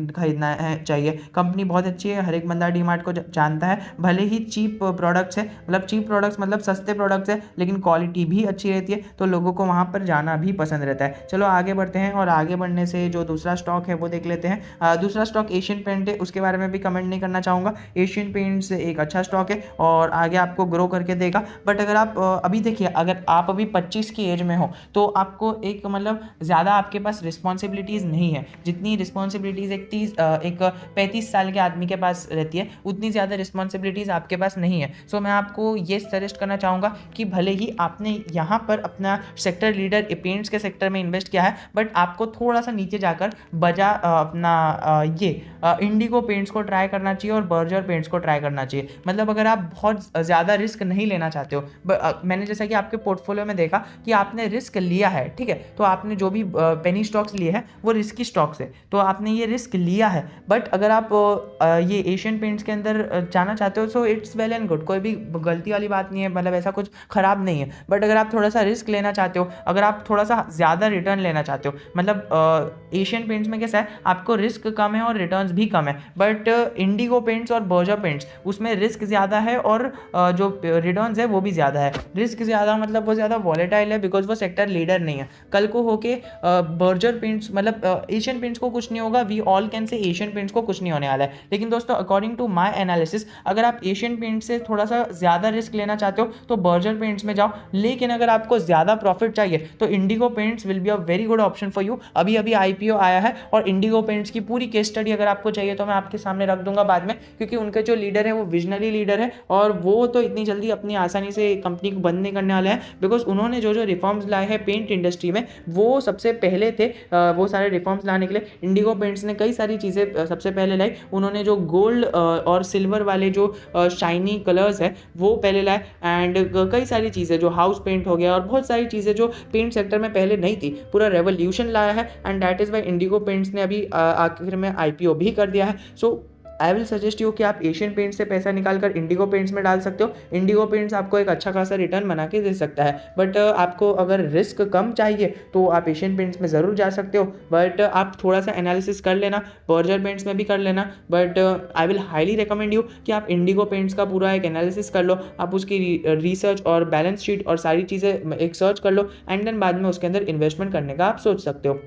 [SPEAKER 1] खरीदना है चाहिए। कंपनी बहुत अच्छी है, हर एक बंदा डीमार्ट को जानता है। भले ही चीप प्रोडक्ट्स है, मतलब चीप प्रोडक्ट्स मतलब सस्ते प्रोडक्ट्स है, लेकिन क्वालिटी भी अच्छी रहती है, तो लोगों को वहाँ पर जाना भी पसंद रहता है। चलो आगे बढ़ते हैं और आगे बढ़ने से जो दूसरा स्टॉक है वो देख लेते हैं। दूसरा स्टॉक एशियन पेंट है, उसके बारे में भी कमेंट नहीं करना चाहूँगा। एशियन पेंट्स एक अच्छा स्टॉक है और आगे आपको ग्रो करके देगा। बट अगर आप अभी देखिए, अगर आप अभी 25 की एज में हो तो आपको एक मतलब ज़्यादा आपके पास रिस्पॉन्सिबिलिटीज़ नहीं है। जितनी रिस्पॉन्सिबिलिटीज़ एक 35 साल के आदमी के पास रहती है, उतनी ज़्यादा रिस्पॉन्सिबिलिटीज़ आपके पास नहीं है। सो मैं आपको ये सजेस्ट करना चाहूँगा कि भले ही आपने यहाँ पर अपना सेक्टर लीडर पेंट्स के सेक्टर में इन्वेस्ट किया है, बट आपको थोड़ा सा नीचे जाकर इंडिगो पेंट्स को ट्राई करना चाहिए और बर्जर पेंट्स को ट्राई करना चाहिए। मतलब अगर आप बहुत ज़्यादा रिस्क नहीं लेना चाहते हो, मैंने जैसा कि आपके पोर्टफोलियो में देखा कि आपने रिस्क लिया है, ठीक है, तो आपने जो भी पेनी स्टॉक्स लिए हैं वो रिस्की स्टॉक्स है, तो आपने ये रिस्क लिया है। बट अगर आप ये एशियन पेंट्स के अंदर जाना चाहते हो so it's well and good, कोई भी गलती वाली बात नहीं है, मतलब ऐसा कुछ खराब नहीं है। बट अगर आप थोड़ा सा रिस्क लेना चाहते हो, अगर आप थोड़ा सा ज़्यादा रिटर्न लेना चाहते हो, मतलब एशियन पेंट्स में कैसा है, आपको रिस्क कम है और रिटर्न्स भी कम है। बट इंडिगो पेंट्स और बर्जर पेंट्स उसमें रिस्क ज़्यादा है और जो रिटर्न्स है वो भी ज़्यादा है। रिस्क ज़्यादा मतलब वो ज़्यादा वॉलेटाइल है बिकॉज वो सेक्टर लीडर नहीं है। कल को होके बर्जर पेंट्स मतलब एशियन पेंट्स को कुछ नहीं होगा, we all can say Asian Paints को कुछ नहीं होने वाला है। लेकिन दोस्तों अकॉर्डिंग टू माय एनालिसिस, अगर आप एशियन पेंट्स से थोड़ा सा ज़्यादा रिस्क लेना चाहते हो तो बर्जर पेंट्स में जाओ, लेकिन अगर आपको ज़्यादा प्रॉफिट चाहिए तो Indigo paints will be a very good option for you. अभी अभी IPO आया है और इंडिगो पेंट्स की पूरी केस स्टडी अगर आपको चाहिए तो मैं आपके सामने रख दूंगा बाद में, क्योंकि उनके जो लीडर है वो विजनरी लीडर है और वो तो इतनी जल्दी अपनी आसानी से कंपनी को बंद नहीं करने वाले हैं, बिकॉज उन्होंने जो जो रिफॉर्म्स लाए हैं पेंट इंडस्ट्री में वो सबसे पहले थे। वो सारे रिफॉर्म्स लाने के लिए इंडिगो पेंट्स ने कई सारी चीज़ें सबसे पहले लाई। उन्होंने जो गोल्ड और सिल्वर वाले जो शाइनी कलर्स है वो पहले लाए, एंड कई सारी चीज़ें जो हाउस पेंट हो गया और बहुत सारी चीज़ें जो पेंट सेक्टर में पहले नहीं थी, पूरा रेवोल्यूशन लाया है। And that is Y Indigo paints ने अभी आखिर में IPO भी कर दिया है। सो आई विल सजेस्ट यू कि आप एशियन पेंट्स से पैसा निकालकर इंडिगो पेंट्स में डाल सकते हो। इंडिगो पेंट्स आपको एक अच्छा खासा रिटर्न बना के दे सकता है। बट आपको अगर रिस्क कम चाहिए तो आप एशियन पेंट्स में ज़रूर जा सकते हो, बट आप थोड़ा सा एनालिसिस कर लेना, बर्जर पेंट्स में भी कर लेना। But I will highly recommend you कि आप इंडिगो पेंट्स का पूरा एक एनालिसिस कर लो, आप उसकी रिसर्च और बैलेंस शीट और सारी चीज़ें एक सर्च कर लो, एंड देन बाद में उसके अंदर इन्वेस्टमेंट करने का आप सोच सकते हो।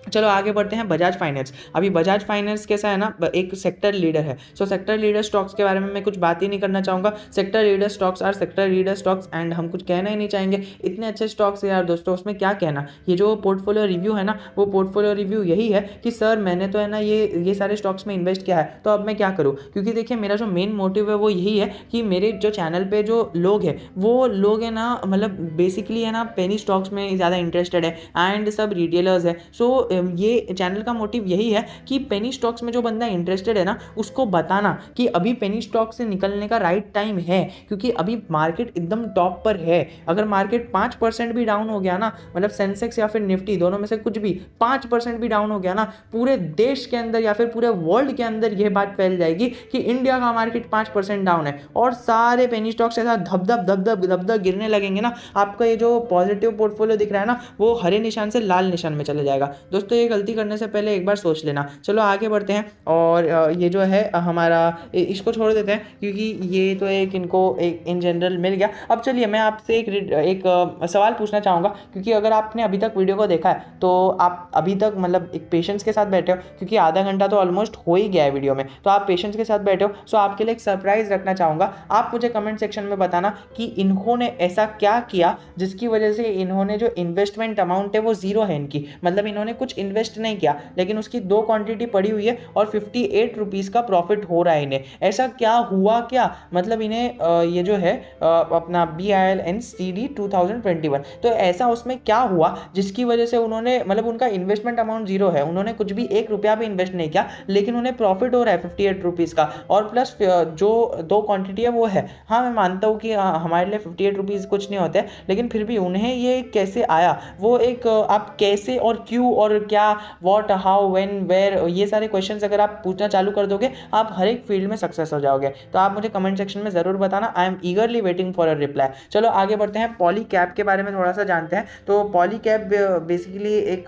[SPEAKER 1] चलो आगे बढ़ते हैं बजाज फाइनेंस। अभी बजाज फाइनेंस कैसा है ना, एक सेक्टर लीडर है। सो सेक्टर लीडर स्टॉक्स के बारे में मैं कुछ बात ही नहीं करना चाहूँगा। Sector leader stocks are sector leader stocks and हम कुछ कहना ही नहीं चाहेंगे। इतने अच्छे स्टॉक्स है यार दोस्तों, उसमें क्या कहना। ये जो पोर्टफोलियो रिव्यू है ना, वो पोर्टफोलियो रिव्यू यही है कि सर मैंने तो है ना ये सारे स्टॉक्स में इन्वेस्ट किया है, तो अब मैं क्या करूँ। क्योंकि देखिए मेरा जो मेन मोटिव है वो यही है कि मेरे जो चैनल पे जो लोग हैं वो लोग है ना, मतलब बेसिकली है ना पेनी स्टॉक्स में ज़्यादा इंटरेस्टेड है एंड सब रिटेलर्स है। सो ये चैनल का मोटिव यही है कि पेनी स्टॉक्स में जो बंदा इंटरेस्टेड है ना उसको बताना कि अभी पेनी स्टॉक से निकलने का राइट टाइम है, क्योंकि अभी मार्केट एकदम टॉप पर है। अगर मार्केट 5% भी डाउन हो गया ना, मतलब सेंसेक्स या फिर निफ्टी दोनों में से कुछ भी 5% भी डाउन हो गया ना, पूरे देश के अंदर या फिर पूरे वर्ल्ड के अंदर यह बात फैल जाएगी कि इंडिया का मार्केट 5% डाउन है और सारे पेनी स्टॉक्स ऐसा धब गिरने लगेंगे ना, आपका ये जो पॉजिटिव पोर्टफोलियो दिख रहा है ना वो हरे निशान से लाल निशान में चले जाएगा। दोस्तों ये गलती करने से पहले एक बार सोच लेना। चलो आगे बढ़ते हैं और ये जो है हमारा इसको छोड़ देते हैं क्योंकि ये तो एक इनको एक इन जनरल मिल गया। अब चलिए मैं आपसे एक सवाल पूछना चाहूँगा, क्योंकि अगर आपने अभी तक वीडियो को देखा है तो आप अभी तक मतलब एक पेशेंस के साथ बैठे हो, क्योंकि आधा घंटा तो ऑलमोस्ट हो ही गया है वीडियो में, तो आप पेशेंस के साथ बैठे हो। सो आपके लिए एक सरप्राइज रखना चाहूँगा। आप मुझे कमेंट सेक्शन में बताना कि इन्होंने ऐसा क्या किया जिसकी वजह से इन्होंने जो इन्वेस्टमेंट अमाउंट है वो जीरो है इनकी, मतलब इन्होंने कुछ इन्वेस्ट नहीं किया लेकिन उसकी 2 क्वांटिटी पड़ी हुई है और 58 रुपीज़ का प्रॉफिट हो रहा है इन्हें। ऐसा क्या हुआ क्या, मतलब इन्हें ये जो है अपना BILNCD 2021, तो ऐसा उसमें क्या हुआ जिसकी वजह से उन्होंने मतलब उनका इन्वेस्टमेंट अमाउंट जीरो है, उन्होंने कुछ भी 1 रुपया भी इन्वेस्ट नहीं किया लेकिन उन्हें प्रॉफिट हो रहा है 58 रुपीज़ का, और प्लस जो 2 क्वांटिटी है वो है। हाँ मैं मानता हूँ कि हमारे लिए 58 रुपीज़ कुछ नहीं होते, लेकिन फिर भी उन्हें ये कैसे आया वो एक आप कैसे और क्यों और और क्या, व्हाट, हाउ, व्हेन, वेयर, ये सारे क्वेश्चंस अगर आप पूछना चालू कर दोगे आप हर एक फील्ड में सक्सेस हो जाओगे। तो आप मुझे कमेंट सेक्शन में ज़रूर बताना, I am ईगरली waiting for a reply. चलो आगे बढ़ते हैं, पॉलीकैब के बारे में थोड़ा सा जानते हैं। तो पॉलीकैब बेसिकली एक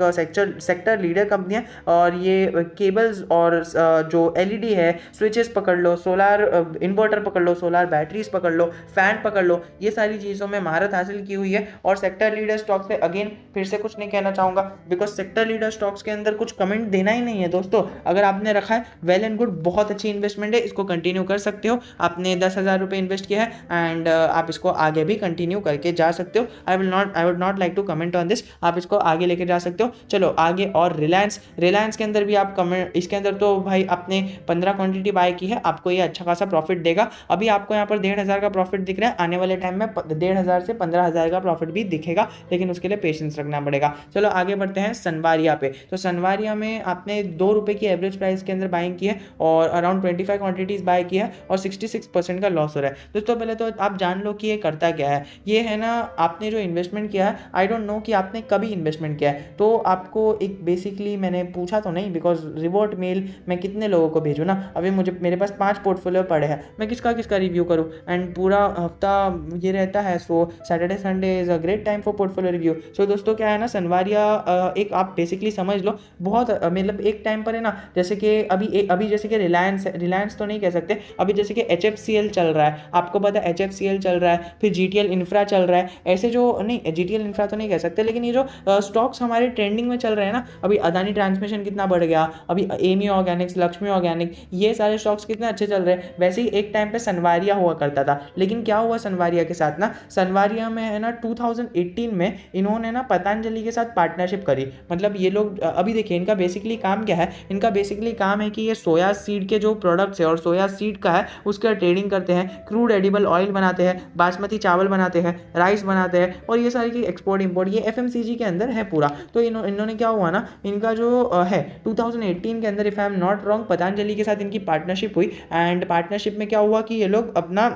[SPEAKER 1] सेक्टर लीडर कंपनी है और ये केबल्स और जो एलईडी है, स्विचेस पकड़ लो, सोलार इन्वर्टर पकड़ लो, सोलार बैटरीज पकड़ लो, फैन पकड़ लो, ये सारी चीज़ों में महारत हासिल की हुई है। और सेक्टर लीडर स्टॉक्स पे अगेन फिर से कुछ नहीं कहना चाहूँगा, बिकॉज सेक्टर लीडर स्टॉक्स के अंदर कुछ कमेंट देना ही नहीं है दोस्तों। अगर आपने रखा है वेल एंड गुड, बहुत अच्छी इन्वेस्टमेंट है, इसको कंटिन्यू कर सकते हो। आपने 10,000 रुपये इन्वेस्ट किया है एंड आप इसको आगे भी कंटिन्यू करके जा सकते हो। I would not like to comment on this, आप इसको आगे लेके जा सकते हो। चलो आगे, और रिलायंस के अंदर भी आप कमेंट, इसके अंदर तो भाई आपने 15 क्वांटिटी बाय की है, आपको ये अच्छा खासा प्रॉफिट देगा। अभी आपको यहाँ पर 1,500 का प्रॉफिट दिख रहा है, आने वाले टाइम में 1,500 से 15,000 का प्रॉफिट भी दिखेगा, लेकिन उसके लिए पेशेंस रखना पड़ेगा। चलो आगे बढ़ते हैं सनवारिया पे। तो सनवारिया में आपने 2 रुपये की एवरेज प्राइस के अंदर बाइंग की है और अराउंड 25 क्वांटिटीज बाय की है और 66% का लॉस हो रहा है। दोस्तों पहले तो आप जान लो कि ये करता क्या है। ये है ना, आपने जो इन्वेस्टमेंट किया है, आई डोंट नो कि आपने कभी इन्वेस्टमेंट किया है, तो आपको एक बेसिकली मैंने पूछा तो नहीं, बिकॉज रिवॉर्ड मेल मैं कितने लोगों को भेजूँ ना। अभी मेरे पास 5 पोर्टफोलियो पड़े हैं, मैं किसका रिव्यू करूँ, एंड पूरा हफ्ता ये रहता है। So Saturday Sunday is a great time for portfolio review. So दोस्तों क्या है ना, सनवारिया एक आप बेसिकली समझ लो बहुत मतलब एक टाइम पर है ना, जैसे कि अभी जैसे कि रिलायंस तो नहीं कह सकते, अभी जैसे कि HFCL चल रहा है, आपको पता है HFCL चल रहा है, फिर GTL इंफ्रा चल रहा है, ऐसे जो नहीं, GTL इंफ्रा तो नहीं कह सकते, लेकिन ये जो स्टॉक्स हमारे ट्रेंडिंग में चल रहे हैं ना, अभी अदानी ट्रांसमिशन कितना बढ़ गया, अभी एमी ऑर्गेनिक्स, लक्ष्मी ऑर्गेनिक, ये सारे स्टॉक्स कितने अच्छे चल रहे हैं। वैसे ही एक टाइम पे सनवारिया हुआ करता था, लेकिन क्या हुआ सनवारिया के साथ ना, सनवारिया में है ना 2018 में इन्होंने ना पतंजलि के साथ पार्टनरशिप करी। मतलब ये लोग अभी देखिए इनका बेसिकली काम क्या है, इनका बेसिकली काम है कि ये सोया सीड के जो प्रोडक्ट्स है और सोया सीड का है उसका ट्रेडिंग करते हैं, क्रूड एडिबल ऑयल बनाते हैं, बासमती चावल बनाते हैं, राइस बनाते हैं, और ये सारी की एक्सपोर्ट इंपोर्ट ये FMCG के अंदर है पूरा। तो इन्होंने क्या हुआ ना, इनका जो है 2018 के अंदर if I am not wrong Patanjali के साथ इनकी पार्टनरशिप हुई, एंड पार्टनरशिप में क्या हुआ कि ये लोग अपना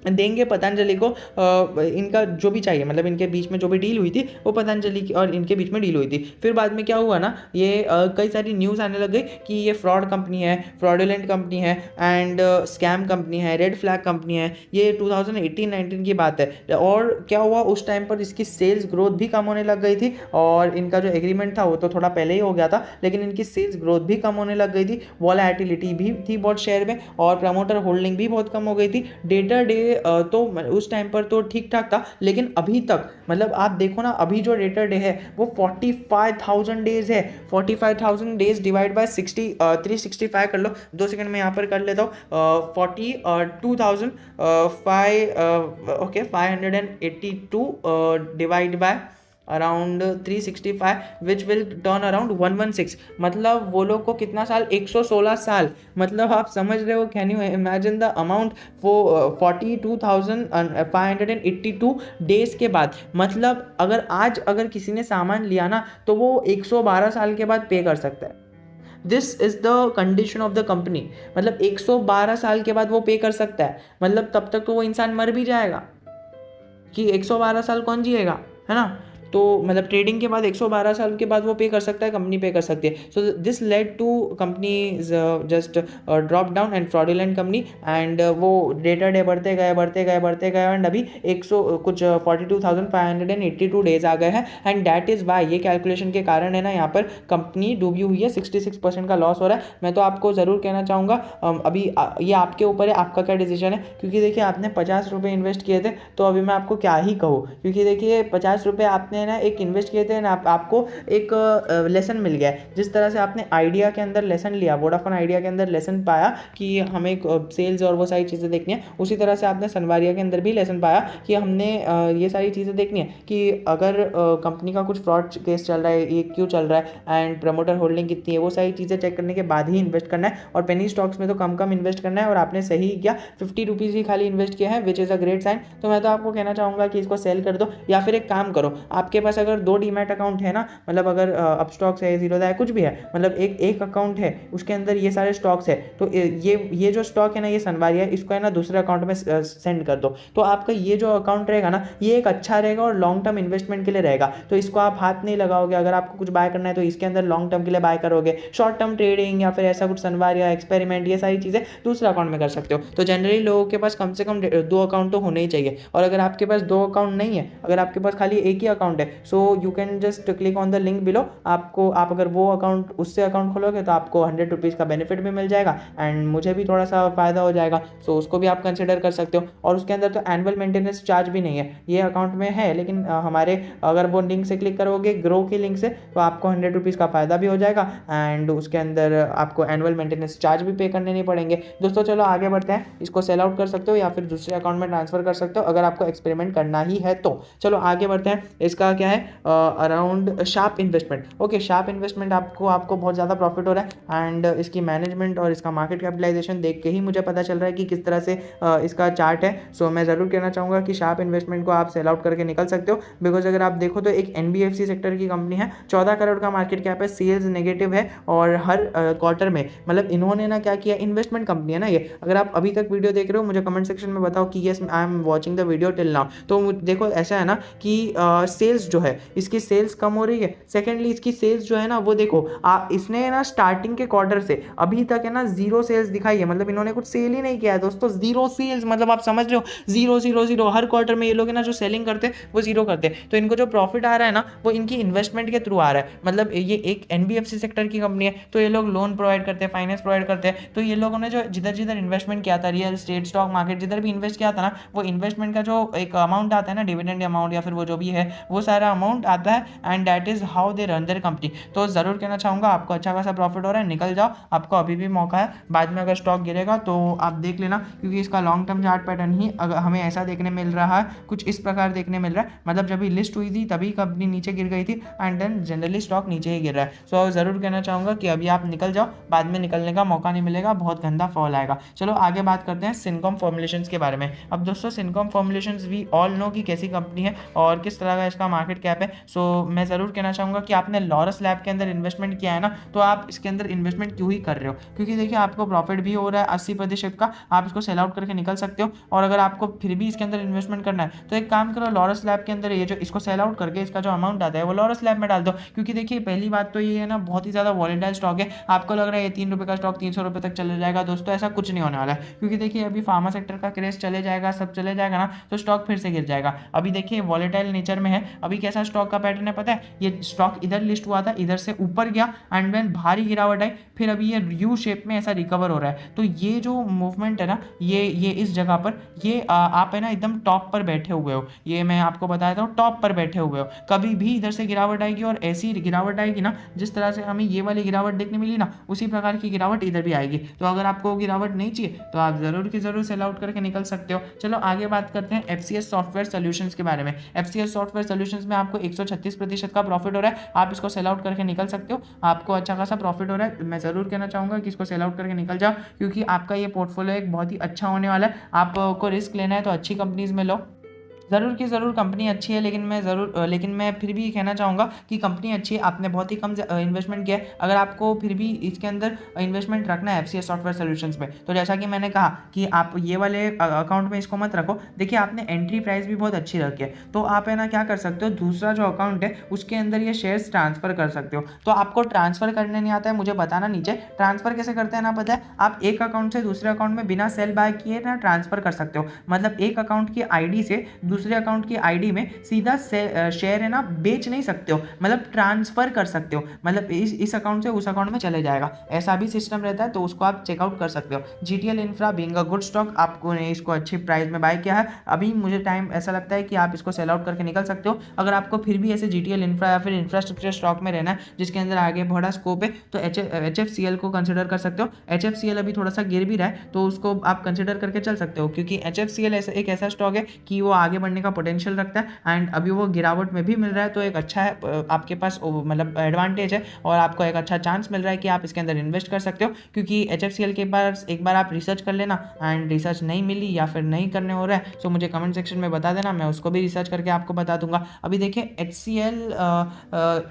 [SPEAKER 1] देंगे पतंजलि को इनका जो भी चाहिए, मतलब इनके बीच में जो भी डील हुई थी वो पतंजलि की और इनके बीच में डील हुई थी। फिर बाद में क्या हुआ ना, ये कई सारी न्यूज़ आने लग गई कि ये फ्रॉड कंपनी है, फ्रॉडुलेंट कंपनी है, एंड स्कैम कंपनी है, रेड फ्लैग कंपनी है। ये 2018-19 की बात है। और क्या हुआ उस टाइम पर इसकी सेल्स ग्रोथ भी कम होने लग गई थी, और इनका जो एग्रीमेंट था वो तो थोड़ा पहले ही हो गया था, लेकिन इनकी सेल्स ग्रोथ भी कम होने लग गई थी, वॉलेटिलिटी भी थी बहुत शेयर में, और प्रमोटर होल्डिंग भी बहुत कम हो गई थी। डे टू डे तो उस टाइम पर तो ठीक ठाक था, लेकिन अभी तक मतलब आप देखो ना, अभी जो डेटर डे है वो 45,000 डेज है। 45,000 डेज डिवाइड बाय 365 कर लो, 2 सेकंड में यहाँ पर कर लेता हूँ। 582 divide by around 365 which will turn around 116, मतलब वो लोग को कितना साल, 116 साल, मतलब आप समझ रहे हो। Can you imagine the amount for 42,582 days के बाद। मतलब अगर किसी ने सामान लिया ना तो वो 112 साल के बाद पे कर सकता है। This is the condition of the company, मतलब 112 साल के बाद वो पे कर सकता है, मतलब तब तक तो वो इंसान मर भी जाएगा कि 112 साल कौन जिएगा, है ना। तो मतलब ट्रेडिंग के बाद 112 साल के बाद वो पे कर सकता है, कंपनी पे कर सकती है। So this led to company just drop down and fraudulent company, and वो डे टू डे बढ़ते गए एंड अभी 42,582 डेज आ गए हैं, एंड दैट इज़ वाई, ये कैलकुलेशन के कारण है ना यहाँ पर कंपनी डूबी हुई है, 66% का लॉस हो रहा है। मैं तो आपको ज़रूर कहना चाहूँगा अभी ये आपके ऊपर है, आपका क्या डिसीजन है, क्योंकि देखिए आपने 50 रुपये इन्वेस्ट किए थे, तो अभी मैं आपको क्या ही कहूँ, क्योंकि देखिए 50 रुपये आपने ना एक इन्वेस्ट किए थे ना, आपको एक लेसन मिल गया है। जिस तरह से आपने आइडिया के अंदर लेसन लिया, वोडाफोन आइडिया के अंदर लेसन पाया कि हमें सेल्स और वो सारी चीज़ें देखनी है, उसी तरह से आपने सनवारिया के अंदर भी लेसन पाया कि हमने ये सारी चीज़ें देखनी है कि अगर कंपनी का कुछ फ्रॉड केस चल रहा है, ये क्यों चल रहा है, एंड प्रमोटर होल्डिंग कितनी है, वो सारी चीज़ें चेक करने के बाद ही इन्वेस्ट करना है। और पेनी स्टॉक्स में तो कम इन्वेस्ट करना है, और आपने सही किया, 50 रुपीज़ ही खाली इन्वेस्ट किया है, which is a great sign. तो मैं तो आपको कहना चाहूँगा कि इसको सेल कर दो, या फिर एक काम करो, आप आपके पास अगर 2 डीमैट अकाउंट है ना, मतलब अगर अपस्टॉक्स है, जीरोधा है, कुछ भी है, मतलब एक अकाउंट है उसके अंदर ये सारे स्टॉक्स है, तो ये जो स्टॉक है ना, ये सनवारी है, इसको है ना दूसरे अकाउंट में सेंड कर दो। तो आपका ये जो अकाउंट रहेगा ना, ये एक अच्छा रहेगा और लॉन्ग टर्म इन्वेस्टमेंट के लिए रहेगा। तो इसको आप हाथ नहीं लगाओगे। अगर आपको कुछ बाय करना है तो इसके अंदर लॉन्ग टर्म के लिए बाय करोगे। शॉर्ट टर्म ट्रेडिंग या फिर ऐसा कुछ सनवार या एक्सपेरिमेंट, ये सारी चीज़ें दूसरे अकाउंट में कर सकते हो। तो जनरली लोगों के पास कम से कम 2 अकाउंट तो होने ही चाहिए। और अगर आपके पास 2 अकाउंट नहीं है, अगर आपके पास खाली एक ही अकाउंट है, so you can just click on the link below. आप अगर वो अकाउंट उससे अकाउंट खोलोगे तो आपको 100 रुपीज़ का बेनिफिट भी मिल जाएगा एंड मुझे भी थोड़ा सा फ़ायदा हो जाएगा। सो उसको भी आप कंसिडर कर सकते हो। और उसके अंदर तो एनुअल मेंटेनेंस चार्ज भी नहीं है, ये अकाउंट में है, लेकिन हमारे अगर वो लिंक से क्लिक करोगे, ग्रो की लिंक से, तो आपको 100 रुपीज़ का फ़ायदा भी हो जाएगा एंड उसके अंदर आपको एनुअल मेंटेनेंस चार्ज भी पे करने नहीं पड़ेंगे। दोस्तों चलो आगे बढ़ते हैं। इसको सेल आउट कर सकते हो या फिर दूसरे अकाउंट में ट्रांसफर कर सकते हो अगर आपको एक्सपेरिमेंट करना ही है तो। चलो आगे बढ़ते हैं। इसका क्या है, around sharp investment. Okay, sharp investment आपको बहुत ज़्यादा प्रॉफिट हो रहा है एंड इसकी मैनेजमेंट और इसका मार्केट कैपिटलाइजेशन देख के ही मुझे पता चल रहा है कि किस तरह से इसका चार्ट है। सो मैं ज़रूर कहना चाहूँगा कि शार्प इन्वेस्टमेंट को आप सेल आउट करके निकल सकते हो। बिकॉज अगर आप देखो तो एक NBFC सेक्टर की कंपनी है, 14 करोड़ का मार्केट कैप है, सेल्स नेगेटिव है और हर क्वार्टर में, मतलब इन्होंने ना क्या किया, इन्वेस्टमेंट कंपनी है ना ये। अगर आप अभी तक वीडियो देख रहे हो, मुझे कमेंट सेक्शन में बताओ कि yes I am watching the video till now. तो देखो ऐसा है ना कि सेल्स जो है, इसकी सेल्स कम हो रही है। सेकेंडली इसकी सेल्स जो है ना, वो देखो इसने ना स्टार्टिंग के क्वार्टर से अभी तक है ना 0 सेल्स दिखाई है, मतलब इन्होंने कुछ सेल ही नहीं किया है दोस्तों। 0 सेल्स, मतलब आप समझ रहे हो, 0 0 0। हर क्वार्टर में ये लोग है ना जो सेलिंग करते हैं वो 0 करते हैं। तो इनको जो प्रॉफिट आ रहा है ना, वो इनकी इन्वेस्टमेंट के थ्रू आ रहा है। मतलब ये एक NBFC सेक्टर की कंपनी है, तो ये लोग लोन प्रोवाइड करते हैं, फाइनेंस प्रोवाइड करते हैं। तो ये लोगों ने जो जिधर जिधर इन्वेस्टमेंट किया था, रियल स्टेट, स्टॉक मार्केट, जिधर भी इन्वेस्ट किया था ना, वो इन्वेस्टमेंट का जो एक अमाउंट आता है ना, डिविडेंड अमाउंट या फिर वो जो भी है, वो सारा अमाउंट आता है and that is how they run their company. तो ज़रूर कहना चाहूँगा, आपको अच्छा खासा प्रॉफिट हो रहा है, निकल जाओ, आपको अभी भी मौका है। बाद में अगर स्टॉक गिरेगा तो आप देख लेना, क्योंकि इसका लॉन्ग टर्म चार्ट पैटर्न ही अगर हमें ऐसा देखने मिल रहा है, कुछ इस प्रकार देखने मिल रहा है। मतलब जब लिस्ट हुई थी तभी कंपनी नीचे गिर गई थी एंड देन जनरली स्टॉक नीचे ही गिर रहा है। सो ज़रूर कहना चाहूँगा कि अभी आप निकल जाओ, बाद में निकलने का मौका नहीं मिलेगा, बहुत गंदा फॉल आएगा। चलो आगे बात करते हैं सिनकॉम फॉर्मुलेशंस के बारे में। अब दोस्तों Syncom Formulations we all know कि कैसी कंपनी है और किस तरह का इसका मार्केट कैप है। सो मैं ज़रूर कहना चाहूँगा कि आपने लॉरस लैब के अंदर इन्वेस्टमेंट किया है ना, तो आप इसके अंदर इन्वेस्टमेंट क्यों ही कर रहे हो, क्योंकि देखिए आपको प्रॉफिट भी हो रहा है 80% का, आप इसको सेल आउट करके निकल सकते हो। और अगर आपको फिर भी इसके अंदर इन्वेस्टमेंट करना है तो एक काम करो, लॉरस लैब के अंदर ये जो इसको सेल आउट करके इसका जो अमाउंट आता है वो लॉरस लैब में डाल दो। क्योंकि देखिए पहली बात तो ये है ना, बहुत ही ज़्यादा वॉलेटाइल स्टॉक है। आपको लग रहा है ये 3 रुपये का स्टॉक 300 रुपये तक चले जाएगा, दोस्तों ऐसा कुछ नहीं होने वाला है। क्योंकि देखिए अभी फार्मा सेक्टर का क्रेज चले जाएगा, सब चले जाएगा ना, तो स्टॉक फिर से गिर जाएगा। अभी देखिए वॉलेटाइल नेचर में है। अभी कैसा स्टॉक का पैटर्न है पता है, ये स्टॉक इधर लिस्ट हुआ था, इधर से ऊपर गया एंड देन भारी गिरावट आई, फिर अभी ये यू शेप में ऐसा रिकवर हो रहा है। तो ये जो मूवमेंट है ना, ये इस जगह पर ये आप है ना एकदम टॉप पर बैठे हुए हो, ये मैं आपको बताया था, टॉप पर बैठे हुए हो। कभी भी इधर से गिरावट आएगी और ऐसी गिरावट आएगी ना, जिस तरह से हमें ये वाली गिरावट देखने मिली ना, उसी प्रकार की गिरावट इधर भी आएगी। तो अगर आपको गिरावट नहीं चाहिए तो आप ज़रूर की ज़रूर सेल आउट करके निकल सकते हो। चलो आगे बात करते हैं FCS सॉफ्टवेयर सोल्यूशंस के बारे में। FCS सॉफ्टवेयर सोल्यूशंस में आपको 136% का प्रॉफिट हो रहा है, आप इसको सेल आउट करके निकल सकते हो। आपको अच्छा खासा प्रॉफिट हो रहा है, मैं ज़रूर कहना चाहूँगा कि इसको सेल आउट करके निकल जाओ, क्योंकि आपका ये पोर्टफोलियो एक बहुत ही अच्छा होने वाला है। आपको रिस्क लेना है तो अच्छी कंपनीज में लो, ज़रूर की ज़रूर कंपनी अच्छी है, लेकिन मैं फिर भी कहना चाहूँगा कि कंपनी अच्छी है, आपने बहुत ही कम इन्वेस्टमेंट किया है। अगर आपको फिर भी इसके अंदर इन्वेस्टमेंट रखना है FCS सॉफ्टवेयर सोल्यूशंस में, तो जैसा कि मैंने कहा कि आप ये वाले अकाउंट में इसको मत रखो। देखिए आपने एंट्री प्राइस भी बहुत अच्छी रखी है, तो आप है ना क्या कर सकते हो, दूसरा जो अकाउंट है उसके अंदर ये शेयर्स ट्रांसफ़र कर सकते हो। तो आपको ट्रांसफ़र करने नहीं आता है, मुझे बताना नीचे ट्रांसफ़र कैसे करते हैं ना, पता है, आप एक अकाउंट से दूसरे अकाउंट में बिना सेल बाय किए ना ट्रांसफ़र कर सकते हो। मतलब एक अकाउंट की ID से दूसरे अकाउंट की ID में सीधा शेयर है ना बेच नहीं सकते हो, मतलब ट्रांसफर कर सकते हो, मतलब इस अकाउंट से उस अकाउंट में चले जाएगा, ऐसा भी सिस्टम रहता है। तो उसको आप चेकआउट कर सकते हो। GTL infra being a good stock, आपको ने इसको अच्छी प्राइस में बाय किया है, अभी मुझे टाइम ऐसा लगता है कि आप इसको सेल आउट करके निकल सकते हो। अगर आपको फिर भी ऐसे GTL इंफ्रा या फिर इंफ्रास्ट्रक्चर स्टॉक में रहना है जिसके अंदर आगे बड़ा स्कोप है, तो HFCL को कंसिडर कर सकते हो। HFCL अभी थोड़ा सा गिर भी रहा है, तो उसको आप कंसिडर करके चल सकते हो, क्योंकि HFCL एक ऐसा स्टॉक है कि वो आगे बढ़ने का पोटेंशियल रखता है एंड अभी वो गिरावट में भी मिल रहा है, तो एक अच्छा है आपके पास मतलब एडवांटेज है और आपको एक अच्छा चांस मिल रहा है कि आप इसके अंदर इन्वेस्ट कर सकते हो। क्योंकि HFCL के पास एक बार आप रिसर्च कर लेना एंड रिसर्च नहीं मिली या फिर नहीं करने हो रहा है तो मुझे कमेंट सेक्शन में बता देना, मैं उसको भी रिसर्च करके आपको बता दूंगा। अभी देखिए HCL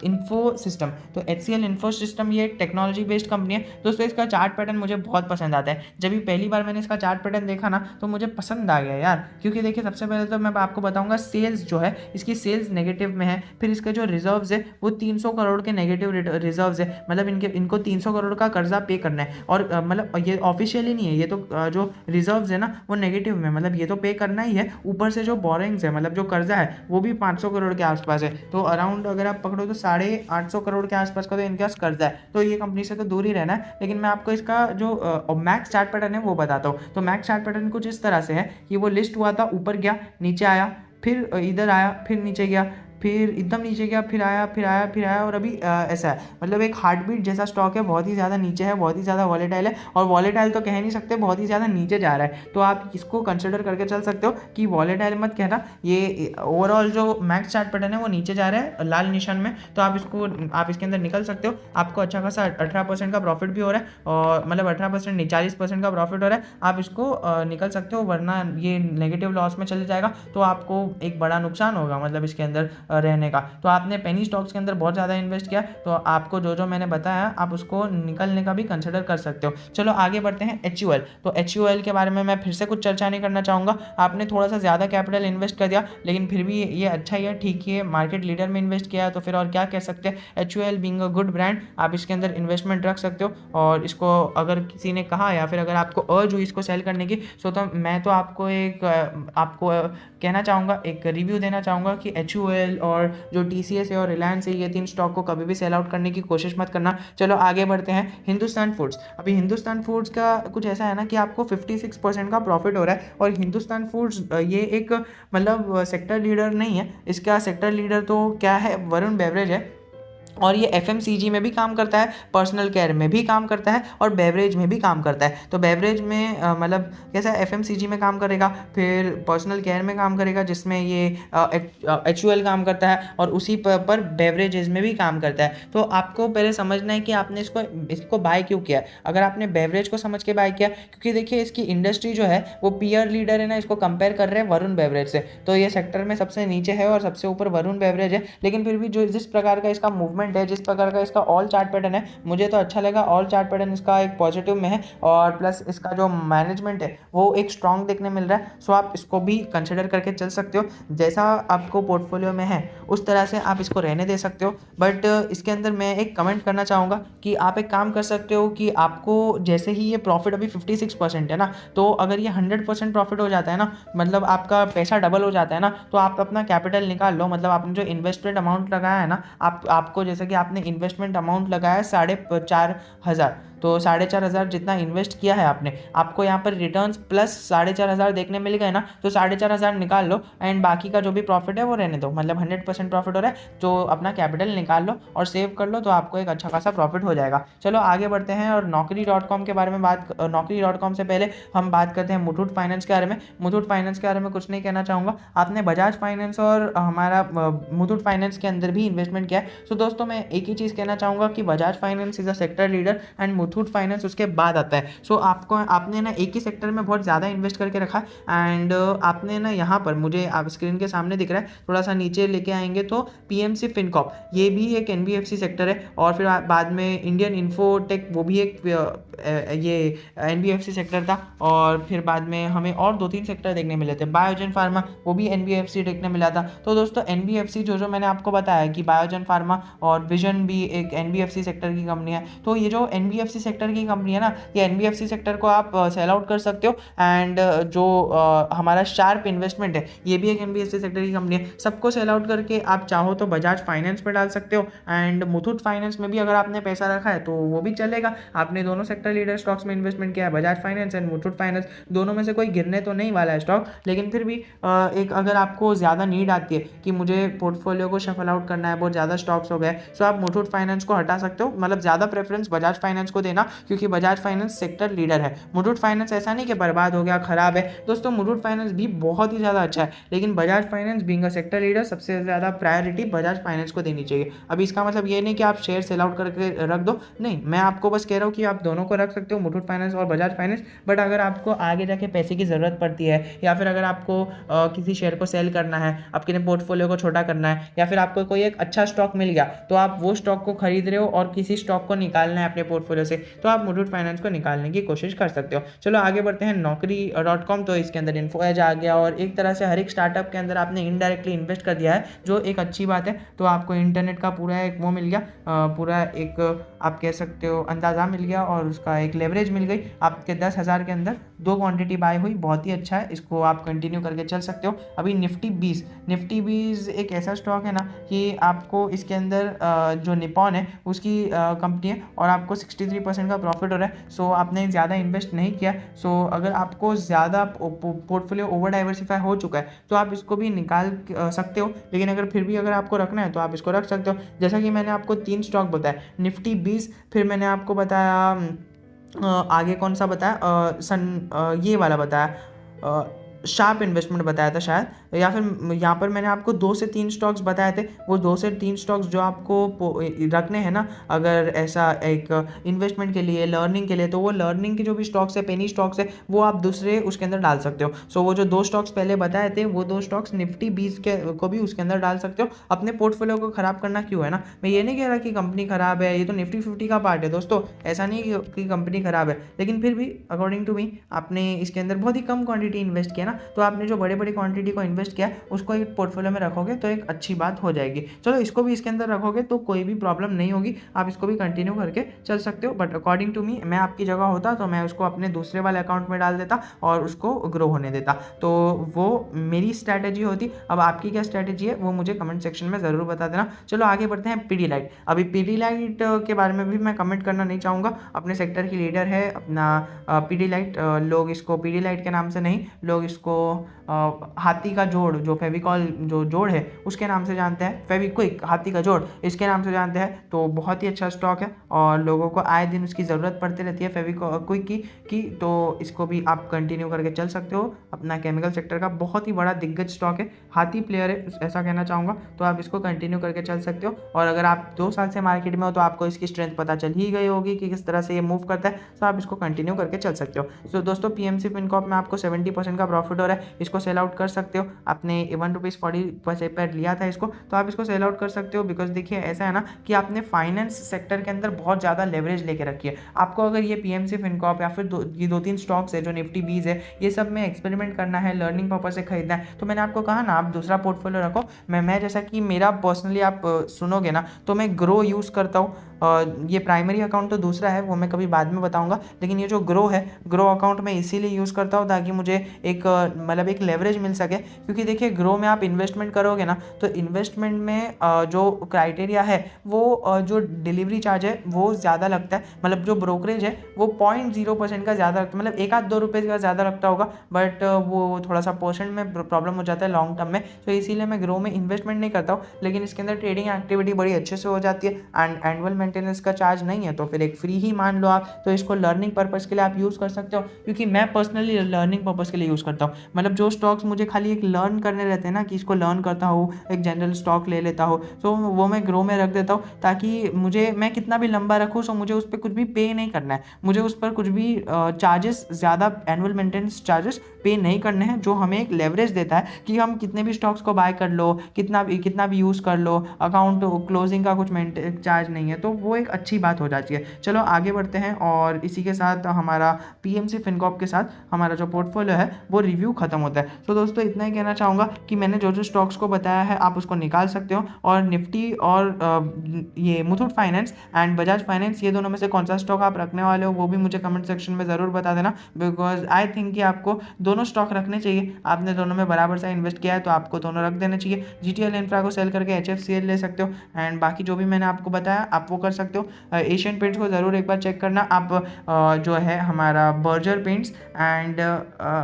[SPEAKER 1] इन्फो सिस्टम, तो HCL इन्फो सिस्टम ये एक टेक्नोलॉजी बेस्ड कंपनी है दोस्तों। इसका चार्ट पैटर्न मुझे बहुत पसंद आता है। जब भी पहली बार मैंने इसका चार्ट पैटर्न देखा ना तो मुझे पसंद आ गया यार, क्योंकि देखिए सबसे पहले तो मैं आपको बताऊंगा सेल्स जो है इसकी सेल्स नेगेटिव में है, फिर इसके जो रिजर्व्स है वो 300 करोड़ के नेगेटिव रिजर्व्स है, मतलब इनको 300 करोड़ का कर्जा पे करना है और मतलब ये ऑफिशियली नहीं है, ये तो जो रिजर्व्स है ना वो नेगेटिव में, मतलब ये तो पे करना ही है, ऊपर से जो बोरिंग्स है मतलब जो कर्जा है वो भी 500 करोड़ के आसपास है, तो अराउंड अगर आप पकड़ो तो 850 करोड़ के आसपास का तो इनके पास कर्जा है, तो ये कंपनी से तो दूर ही रहना है। लेकिन मैं आपको इसका जो मैक्स चार्ट पैटर्न है वो बताता हूँ। तो मैक्स चार्ट पैटर्न कुछ इस तरह से है कि वो लिस्ट हुआ था, ऊपर गया, नीचे आया, फिर इधर आया, फिर नीचे गया, फिर एकदम नीचे गया, फिर आया, फिर आया, फिर आया, और अभी ऐसा है, मतलब एक हार्टबीट जैसा स्टॉक है, बहुत ही ज़्यादा नीचे है, बहुत ही ज़्यादा वॉलेटाइल है, और वॉलेटाइल तो कह नहीं सकते, बहुत ही ज़्यादा नीचे जा रहा है, तो आप इसको कंसिडर करके चल सकते हो कि वॉलेटाइल मत कहना। ये ओवरऑल जो मैक्स चार्ट पैटर्न है वो नीचे जा रहा है लाल निशान में, तो आप इसके अंदर निकल सकते हो। आपको अच्छा खासा 18% का प्रॉफिट भी हो रहा है, और मतलब 18% नहीं 40% का प्रॉफिट हो रहा है, आप इसको निकल सकते हो, वरना ये नेगेटिव लॉस में चले जाएगा तो आपको एक बड़ा नुकसान होगा मतलब इसके अंदर रहने का। तो आपने पेनी स्टॉक्स के अंदर बहुत ज़्यादा इन्वेस्ट किया, तो आपको जो जो मैंने बताया आप उसको निकलने का भी कंसिडर कर सकते हो। चलो आगे बढ़ते हैं HUL। तो HUL के बारे में मैं फिर से कुछ चर्चा नहीं करना चाहूँगा, आपने थोड़ा सा ज़्यादा कैपिटल इन्वेस्ट कर दिया, लेकिन फिर भी ये अच्छा ही है, ठीक ही है, मार्केट लीडर में इन्वेस्ट किया तो फिर और क्या कह सकते हैं। HUL being a good brand, आप इसके अंदर इन्वेस्टमेंट रख सकते हो, और इसको अगर किसी ने कहा या फिर अगर आपको अर्ज हुई इसको सेल करने की, तो मैं तो आपको कहना चाहूँगा, एक रिव्यू देना चाहूँगा कि HUL और जो TCS है और रिलायंस है, ये 3 स्टॉक को कभी भी सेल आउट करने की कोशिश मत करना। चलो आगे बढ़ते हैं हिंदुस्तान फूड्स। अभी हिंदुस्तान फूड्स का कुछ ऐसा है ना कि आपको 56% का प्रॉफिट हो रहा है, और हिंदुस्तान फूड्स ये एक मतलब सेक्टर लीडर नहीं है, इसका सेक्टर लीडर तो क्या है, वरुण बेवरेज है, और ये FMCG में भी काम करता है, पर्सनल केयर में भी काम करता है, और बेवरेज में भी काम करता है। तो बेवरेज में मतलब कैसा FMCG में काम करेगा, फिर पर्सनल केयर में काम करेगा जिसमें ये HUL काम करता है, और उसी पर बेवरेजेस में भी काम करता है। तो आपको पहले समझना है कि आपने इसको बाय क्यों किया। अगर आपने बेवरेज को समझ के बाय किया, क्योंकि देखिए इसकी इंडस्ट्री जो है वो पीयर लीडर है ना, इसको कंपेयर कर रहे हैं वरुण बेवरेज से, तो ये सेक्टर में सबसे नीचे है और सबसे ऊपर वरुण बेवरेज है। लेकिन फिर भी जो जिस प्रकार का इसका मूवमेंट है, जिस प्रकार का इसका ऑल चार्ट पैटर्न है, मुझे तो अच्छा लगा। ऑल चार्ट पैटर्न इसका एक पॉजिटिव में है, और प्लस इसका जो मैनेजमेंट है वो एक स्ट्रांग देखने मिल रहा है, सो आप इसको भी कंसिडर करके चल सकते हो। जैसा आपको पोर्टफोलियो में है उस तरह से आप इसको रहने दे सकते हो, बट इसके अंदर मैं एक कमेंट करना चाहूँगा कि आप एक काम कर सकते हो कि आपको जैसे ही ये प्रॉफिट अभी 56% है ना, तो अगर ये 100% प्रॉफिट हो जाता है ना, मतलब आपका पैसा डबल हो जाता है ना, तो आप अपना कैपिटल निकाल लो, मतलब आपने जो इन्वेस्टमेंट अमाउंट लगाया है ना, आपको जैसे कि आपने इन्वेस्टमेंट अमाउंट लगाया 4,500, तो 4,500 जितना इन्वेस्ट किया है आपने, आपको यहाँ पर रिटर्न्स प्लस 4,500 देखने मिल गए ना, तो 4,500 निकाल लो, एंड बाकी का जो भी प्रॉफिट है वो रहने दो, मतलब 100% प्रॉफिट हो रहा है, तो अपना कैपिटल निकाल लो और सेव कर लो, तो आपको एक अच्छा खासा प्रॉफिट हो जाएगा। चलो आगे बढ़ते हैं, और Naukri.com के बारे में Naukri.com से पहले हम बात करते हैं मुथूट फाइनेंस के बारे में। मुथूट फाइनेंस के बारे में कुछ नहीं कहना चाहूँगा, आपने बजाज फाइनेंस और हमारा मुथूट फाइनेंस के अंदर भी इन्वेस्टमेंट किया है। सो दोस्तों मैं एक ही चीज़ कहना चाहूँगा कि Bajaj finance is a sector leader and Muthoot finance उसके बाद आता है। सो आपने ना एक ही सेक्टर में बहुत ज़्यादा इन्वेस्ट करके रखा है, एंड आपने ना यहाँ पर मुझे आप स्क्रीन के सामने दिख रहा है, थोड़ा सा नीचे लेके आएंगे तो PMC फिनकॉर्प, ये भी एक NBFC सेक्टर है, और फिर बाद में इंडियन इन्फोटेक, वो भी एक ये NBFC सेक्टर था, और फिर बाद में हमें और 2-3 सेक्टर देखने मिले थे। बायोजन फार्मा वो भी NBFC देखने मिला था। तो दोस्तों NBFC जो मैंने आपको बताया कि बायोजन फार्मा और विजन भी एक NBFC सेक्टर की कंपनी है, तो ये जो NBFC सेक्टर की कंपनी है ना, ये NBFC सेक्टर को आप सेल आउट कर सकते हो, एंड जो हमारा शार्प इन्वेस्टमेंट है ये भी एक NBFC सेक्टर की कंपनी है, सबको सेल आउट करके आप चाहो तो बजाज फाइनेंस पे डाल सकते हो, एंड मुथूट फाइनेंस में भी अगर आपने पैसा रखा है तो वो भी चलेगा। आपने दोनों सेक्टर लीडर स्टॉक्स में इन्वेस्टमेंट किया है, Bajaj finance and Muthoot finance, दोनों में से कोई गिरने तो नहीं वाला है स्टॉक, लेकिन फिर भी एक अगर आपको ज़्यादा नीड आती है कि मुझे पोर्टफोलियो को शफल आउट करना है, बहुत ज़्यादा स्टॉक्स हो गए, सो आप मुथूट फाइनेंस को हटा सकते हो, मतलब ज़्यादा प्रेफरेंस बजाज फाइनेंस को देना, क्योंकि बजाज फाइनेंस सेक्टर लीडर है। मुथूट फाइनेंस ऐसा नहीं कि बर्बाद हो गया, खराब है दोस्तों, मुथूट फाइनेंस भी बहुत ही ज़्यादा अच्छा है, लेकिन Bajaj finance being a sector leader सबसे ज़्यादा प्रायोरिटी बजाज फाइनेंस को देनी चाहिए। अभी इसका मतलब ये नहीं कि आप शेयर सेल आउट करके रख दो, नहीं, मैं आपको बस कह रहा हूँ कि आप दोनों को रख सकते हो, मुथूट फाइनेंस और बजाज फाइनेंस। बट अगर आपको आगे जाके पैसे की ज़रूरत पड़ती है, या फिर अगर आपको किसी शेयर को सेल करना है, आपके पोर्टफोलियो को छोटा करना है, या फिर आपको कोई एक अच्छा स्टॉक मिल गया तो आप वो स्टॉक को खरीद रहे हो और किसी स्टॉक को निकालना है अपने पोर्टफोलियो से, तो आप मुथूट फाइनेंस को निकालने की कोशिश कर सकते हो। चलो आगे बढ़ते हैं Naukri.com। तो इसके अंदर इन्फो एज आ गया, और एक तरह से हर एक स्टार्टअप के अंदर आपने इनडायरेक्टली इन्वेस्ट कर दिया है, जो एक अच्छी बात है। तो आपको इंटरनेट का पूरा एक वो मिल गया, पूरा एक आप कह सकते हो अंदाज़ा मिल गया, और उसका एक लेवरेज मिल गई। आपके 10,000 के अंदर 2 क्वांटिटी बाय हुई, बहुत ही अच्छा है, इसको आप कंटिन्यू करके चल सकते हो। अभी निफ्टी 20 एक ऐसा स्टॉक है ना कि आपको इसके अंदर जो निपॉन है उसकी कंपनी है, और आपको 63% का प्रॉफिट हो रहा है। सो आपने ज़्यादा इन्वेस्ट नहीं किया। सो अगर आपको ज़्यादा पोर्टफोलियो ओवर डाइवर्सिफाई हो चुका है तो आप इसको भी निकाल सकते हो, लेकिन अगर फिर भी अगर आपको रखना है तो आप इसको रख सकते हो। जैसा कि मैंने आपको 3 स्टॉक बताया, निफ्टी 20, फिर मैंने आपको बताया आगे कौन सा बताया, ये वाला बताया, शार्प इन्वेस्टमेंट बताया था शायद, या फिर यहाँ पर मैंने आपको 2 से 3 स्टॉक्स बताए थे। वो 2 से 3 स्टॉक्स जो आपको रखने हैं ना, अगर ऐसा एक इन्वेस्टमेंट के लिए, लर्निंग के लिए, तो वो लर्निंग के जो भी स्टॉक्स है, पेनी स्टॉक्स है, वो आप दूसरे उसके अंदर डाल सकते हो। सो वो जो 2 स्टॉक्स पहले बताए थे, वो 2 स्टॉक्स निफ्टी 20 के को भी उसके अंदर डाल सकते हो। अपने पोर्टफोलियो को खराब करना क्यों है ना, मैं ये नहीं कह रहा कि कंपनी खराब है, ये तो निफ्टी 50 का पार्ट है दोस्तों, ऐसा नहीं कि कंपनी खराब है, लेकिन फिर भी अकॉर्डिंग टू मी आपने इसके अंदर बहुत ही कम क्वांटिटी इन्वेस्ट किया ना, तो आपने जो बड़े बड़ी क्वांटिटी को इन्वेस्ट किया उसको एक पोर्टफोलियो में रखोगे तो एक अच्छी बात हो जाएगी। चलो इसको भी इसके अंदर रखोगे तो कोई भी प्रॉब्लम नहीं होगी, आप इसको भी कंटिन्यू करके चल सकते हो। बट अकॉर्डिंग टू मी, मैं आपकी जगह होता तो मैं उसको अपने दूसरे वाले अकाउंट में डाल देता और उसको ग्रो होने देता, तो वो मेरी स्ट्रैटेजी होती। अब आपकी क्या स्ट्रैटेजी है वो मुझे कमेंट सेक्शन में ज़रूर बता देना। चलो आगे बढ़ते हैं पीडीलाइट। अभी पीडीलाइट के बारे में भी मैं कमेंट करना नहीं चाहूँगा, अपने सेक्टर की लीडर है अपना पीडीलाइट। लोग इसको पीडीलाइट के नाम से नहीं, लोग इसको हाथी का जोड़, जो फेविकॉल जो जोड़ है उसके नाम से जानते हैं, फेविक्विक हाथी का जोड़ इसके नाम से जानते हैं। तो बहुत ही अच्छा स्टॉक है और लोगों को आए दिन उसकी ज़रूरत पड़ती रहती है फेविक्विक की, तो इसको भी आप कंटिन्यू करके चल सकते हो। अपना केमिकल सेक्टर का बहुत ही बड़ा दिग्गज स्टॉक है, हाथी प्लेयर है ऐसा कहना चाहूँगा, तो आप इसको कंटिन्यू करके चल सकते हो। और अगर आप 2 साल से मार्केट में हो तो आपको इसकी स्ट्रेंथ पता चल ही गई होगी कि किस तरह से ये मूव करता है, तो आप इसको कंटिन्यू करके चल सकते हो। तो दोस्तों पीएमसी फिनकॉर्प में आपको 70% का प्रॉफिट हो रहा है, इसको सेल आउट कर सकते हो। आपने ₹1.40 पर लिया था इसको, तो आप इसको सेल आउट कर सकते हो। बिकॉज देखिए ऐसा है ना कि आपने फाइनेंस सेक्टर के अंदर बहुत ज़्यादा लेवरेज लेके रखी है। आपको अगर ये पीएमसी फिनकॉर्प या फिर ये 2-3 स्टॉक्स है जो निफ्टी 20 है, ये सब में एक्सपेरिमेंट करना है, लर्निंग पर्पज से खरीदना है, तो मैंने आपको कहा ना आप दूसरा पोर्टफोलियो रखो। मैं जैसा कि मेरा पर्सनली आप सुनोगे ना तो मैं ग्रो यूज़ करता हूँ। ये प्राइमरी अकाउंट तो दूसरा है, वो मैं कभी बाद में बताऊंगा, लेकिन ये जो ग्रो है, ग्रो अकाउंट मैं इसीलिए यूज़ करता हूँ ताकि मुझे एक मतलब एक लेवरेज मिल सके। क्योंकि देखिए ग्रो में आप इन्वेस्टमेंट करोगे ना, तो इन्वेस्टमेंट में जो क्राइटेरिया है वो जो डिलीवरी चार्ज है वो ज़्यादा लगता है, मतलब जो ब्रोकरेज है वो 0.0% का ज़्यादा लगता है, मतलब 1-2 रुपये का ज़्यादा लगता होगा, बट वो थोड़ा सा परसेंट में प्रॉब्लम हो जाता है लॉन्ग टर्म में। तो इसीलिए मैं ग्रो में इन्वेस्टमेंट नहीं करता हूँ, लेकिन इसके अंदर ट्रेडिंग एक्टिविटी बड़ी अच्छे से हो जाती है एंड एनुअल मेंटेनेंस का चार्ज नहीं है, तो फिर एक फ्री ही मान लो आप। तो इसको लर्निंग पर्पज़ के लिए आप यूज़ कर सकते हो, क्योंकि मैं पर्सनली लर्निंग पर्पज़ के लिए यूज़ करता हूँ। मतलब जो स्टॉक्स मुझे खाली एक लर्न करने रहते हैं ना, कि इसको लर्न करता हूँ, एक जनरल स्टॉक ले लेता हूँ, तो वो मैं ग्रो में रख देता हूँ, ताकि मुझे मैं कितना भी लंबा रखूँ सो मुझे उस पर कुछ भी पे नहीं करना है, मुझे उस पर कुछ भी चार्जेस, ज़्यादा एनुअल मेंटेनेंस चार्जेस पे नहीं करने हैं, जो हमें एक लेवरेज देता है कि हम कितने भी स्टॉक्स को बाय कर लो, कितना भी यूज़ कर लो, अकाउंट क्लोजिंग का कुछ चार्ज नहीं है, तो वो एक अच्छी बात हो जाती है। चलो आगे बढ़ते हैं, और इसी के साथ हमारा पीएमसी फिनकॉर्प के साथ हमारा जो पोर्टफोलियो है वो रिव्यू खत्म होता है। तो दोस्तों इतना ही कहना चाहूँगा कि मैंने जो स्टॉक्स को बताया है आप उसको निकाल सकते हो, और निफ्टी और ये Muthoot finance and Bajaj finance, ये दोनों में से कौन सा स्टॉक आप रखने वाले हो वो भी मुझे कमेंट सेक्शन में ज़रूर बता देना। बिकॉज आई थिंक कि आपको दोनों स्टॉक रखने चाहिए, आपने दोनों में बराबर से इन्वेस्ट किया है तो आपको दोनों रख देने चाहिए। जीटीएल इंफ्रा को सेल करके HFCL ले सकते हो, एंड बाकी जो भी मैंने आपको बताया आप वो कर सकते हो। एशियन पेंट्स को ज़रूर एक बार चेक करना आप, जो है हमारा बर्जर पेंट्स एंड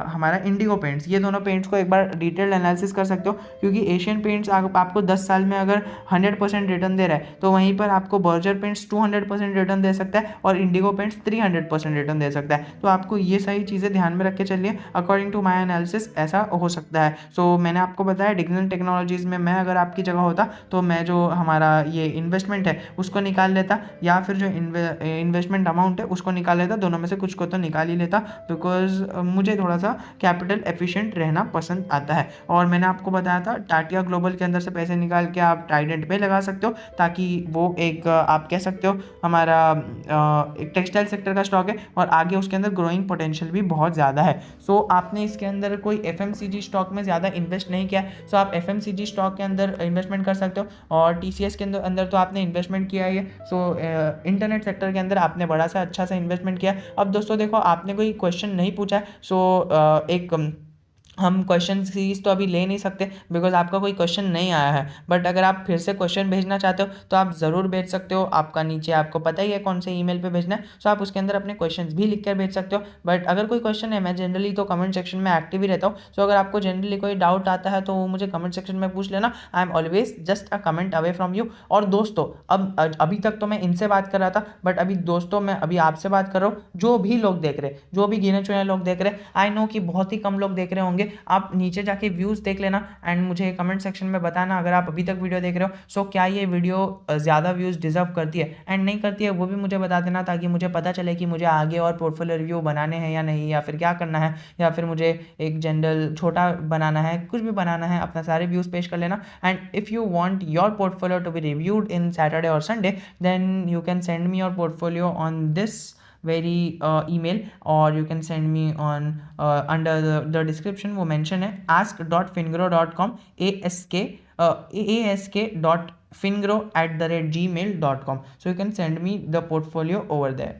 [SPEAKER 1] हमारा इंडिया इंडिगो पेंट्स, ये दोनों पेंट्स को एक बार डिटेल्ड एनालिसिस कर सकते हो, क्योंकि एशियन पेंट्स आपको 10 साल में अगर 100% रिटर्न दे रहा है तो वहीं पर आपको बर्जर पेंट्स 200% रिटर्न दे सकता है और इंडिगो पेंट्स 300% रिटर्न दे सकता है। तो आपको ये सारी चीज़ें ध्यान में रख के चलिए, अकॉर्डिंग टू माई एनालिसिस ऐसा हो सकता है। सो मैंने आपको बताया डिग्नल टेक्नोलॉजीज़ में मैं अगर आपकी जगह होता तो मैं जो हमारा ये इन्वेस्टमेंट है उसको निकाल लेता, या फिर जो इन्वेस्टमेंट अमाउंट है उसको निकाल लेता, दोनों में से कुछ को तो निकाल ही लेता, बिकॉज मुझे थोड़ा सा कैपिटल एफिशिएंट रहना पसंद आता है। और मैंने आपको बताया था टाटिया ग्लोबल के अंदर से पैसे निकाल के आप ट्राइडेंट पे लगा सकते हो, ताकि वो एक आप कह सकते हो हमारा एक टेक्सटाइल सेक्टर का स्टॉक है और आगे उसके अंदर ग्रोइंग पोटेंशियल भी बहुत ज़्यादा है। सो आपने इसके अंदर कोई एफएमसीजी स्टॉक में ज़्यादा इन्वेस्ट नहीं किया, सो आप एफएमसीजी स्टॉक के अंदर इन्वेस्टमेंट कर सकते हो। और टीसीएस के अंदर तो आपने इन्वेस्टमेंट किया ही है, सो इंटरनेट सेक्टर के अंदर आपने बड़ा सा अच्छा सा इन्वेस्टमेंट किया। अब दोस्तों देखो, आपने कोई क्वेश्चन नहीं पूछा है, सो एक हम क्वेश्चन सीरीज तो अभी ले नहीं सकते बिकॉज आपका कोई क्वेश्चन नहीं आया है, बट अगर आप फिर से क्वेश्चन भेजना चाहते हो तो आप ज़रूर भेज सकते हो। आपका नीचे आपको पता ही है कौन से ईमेल पे भेजना है, सो आप उसके अंदर अपने क्वेश्चंस भी लिख कर भेज सकते हो। बट अगर कोई क्वेश्चन है, मैं जनरली तो कमेंट सेक्शन में एक्टिव ही रहता हूँ, सो अगर आपको जनरली कोई डाउट आता है तो वो मुझे कमेंट सेक्शन में पूछ लेना। I am always just a comment away from you. और दोस्तों अभी तक तो मैं इनसे बात कर रहा था, बट अभी दोस्तों मैं अभी आपसे बात कर रहा हूँ। जो भी लोग देख रहे, जो भी गिने चुने लोग देख रहे, आई नो कि बहुत ही कम लोग देख रहे होंगे, आप नीचे जाके व्यूज़ देख लेना एंड मुझे कमेंट सेक्शन में बताना अगर आप अभी तक वीडियो देख रहे हो, सो क्या ये वीडियो ज़्यादा व्यूज़ डिजर्व करती है एंड नहीं करती है वो भी मुझे बता देना, ताकि मुझे पता चले कि मुझे आगे और पोर्टफोलियो रिव्यू बनाने हैं या नहीं, या फिर क्या करना है, या फिर मुझे एक जनरल छोटा बनाना है, कुछ भी बनाना है, अपना सारे व्यूज़ पेश कर लेना। And if you want your portfolio to be reviewed in Saturday और Sunday, then you can send me your portfolio on this very email, or you can send me on under the description वो mention है ask.fingrow.com, ask.fingrow@gmail.com, so you can send me the portfolio over there.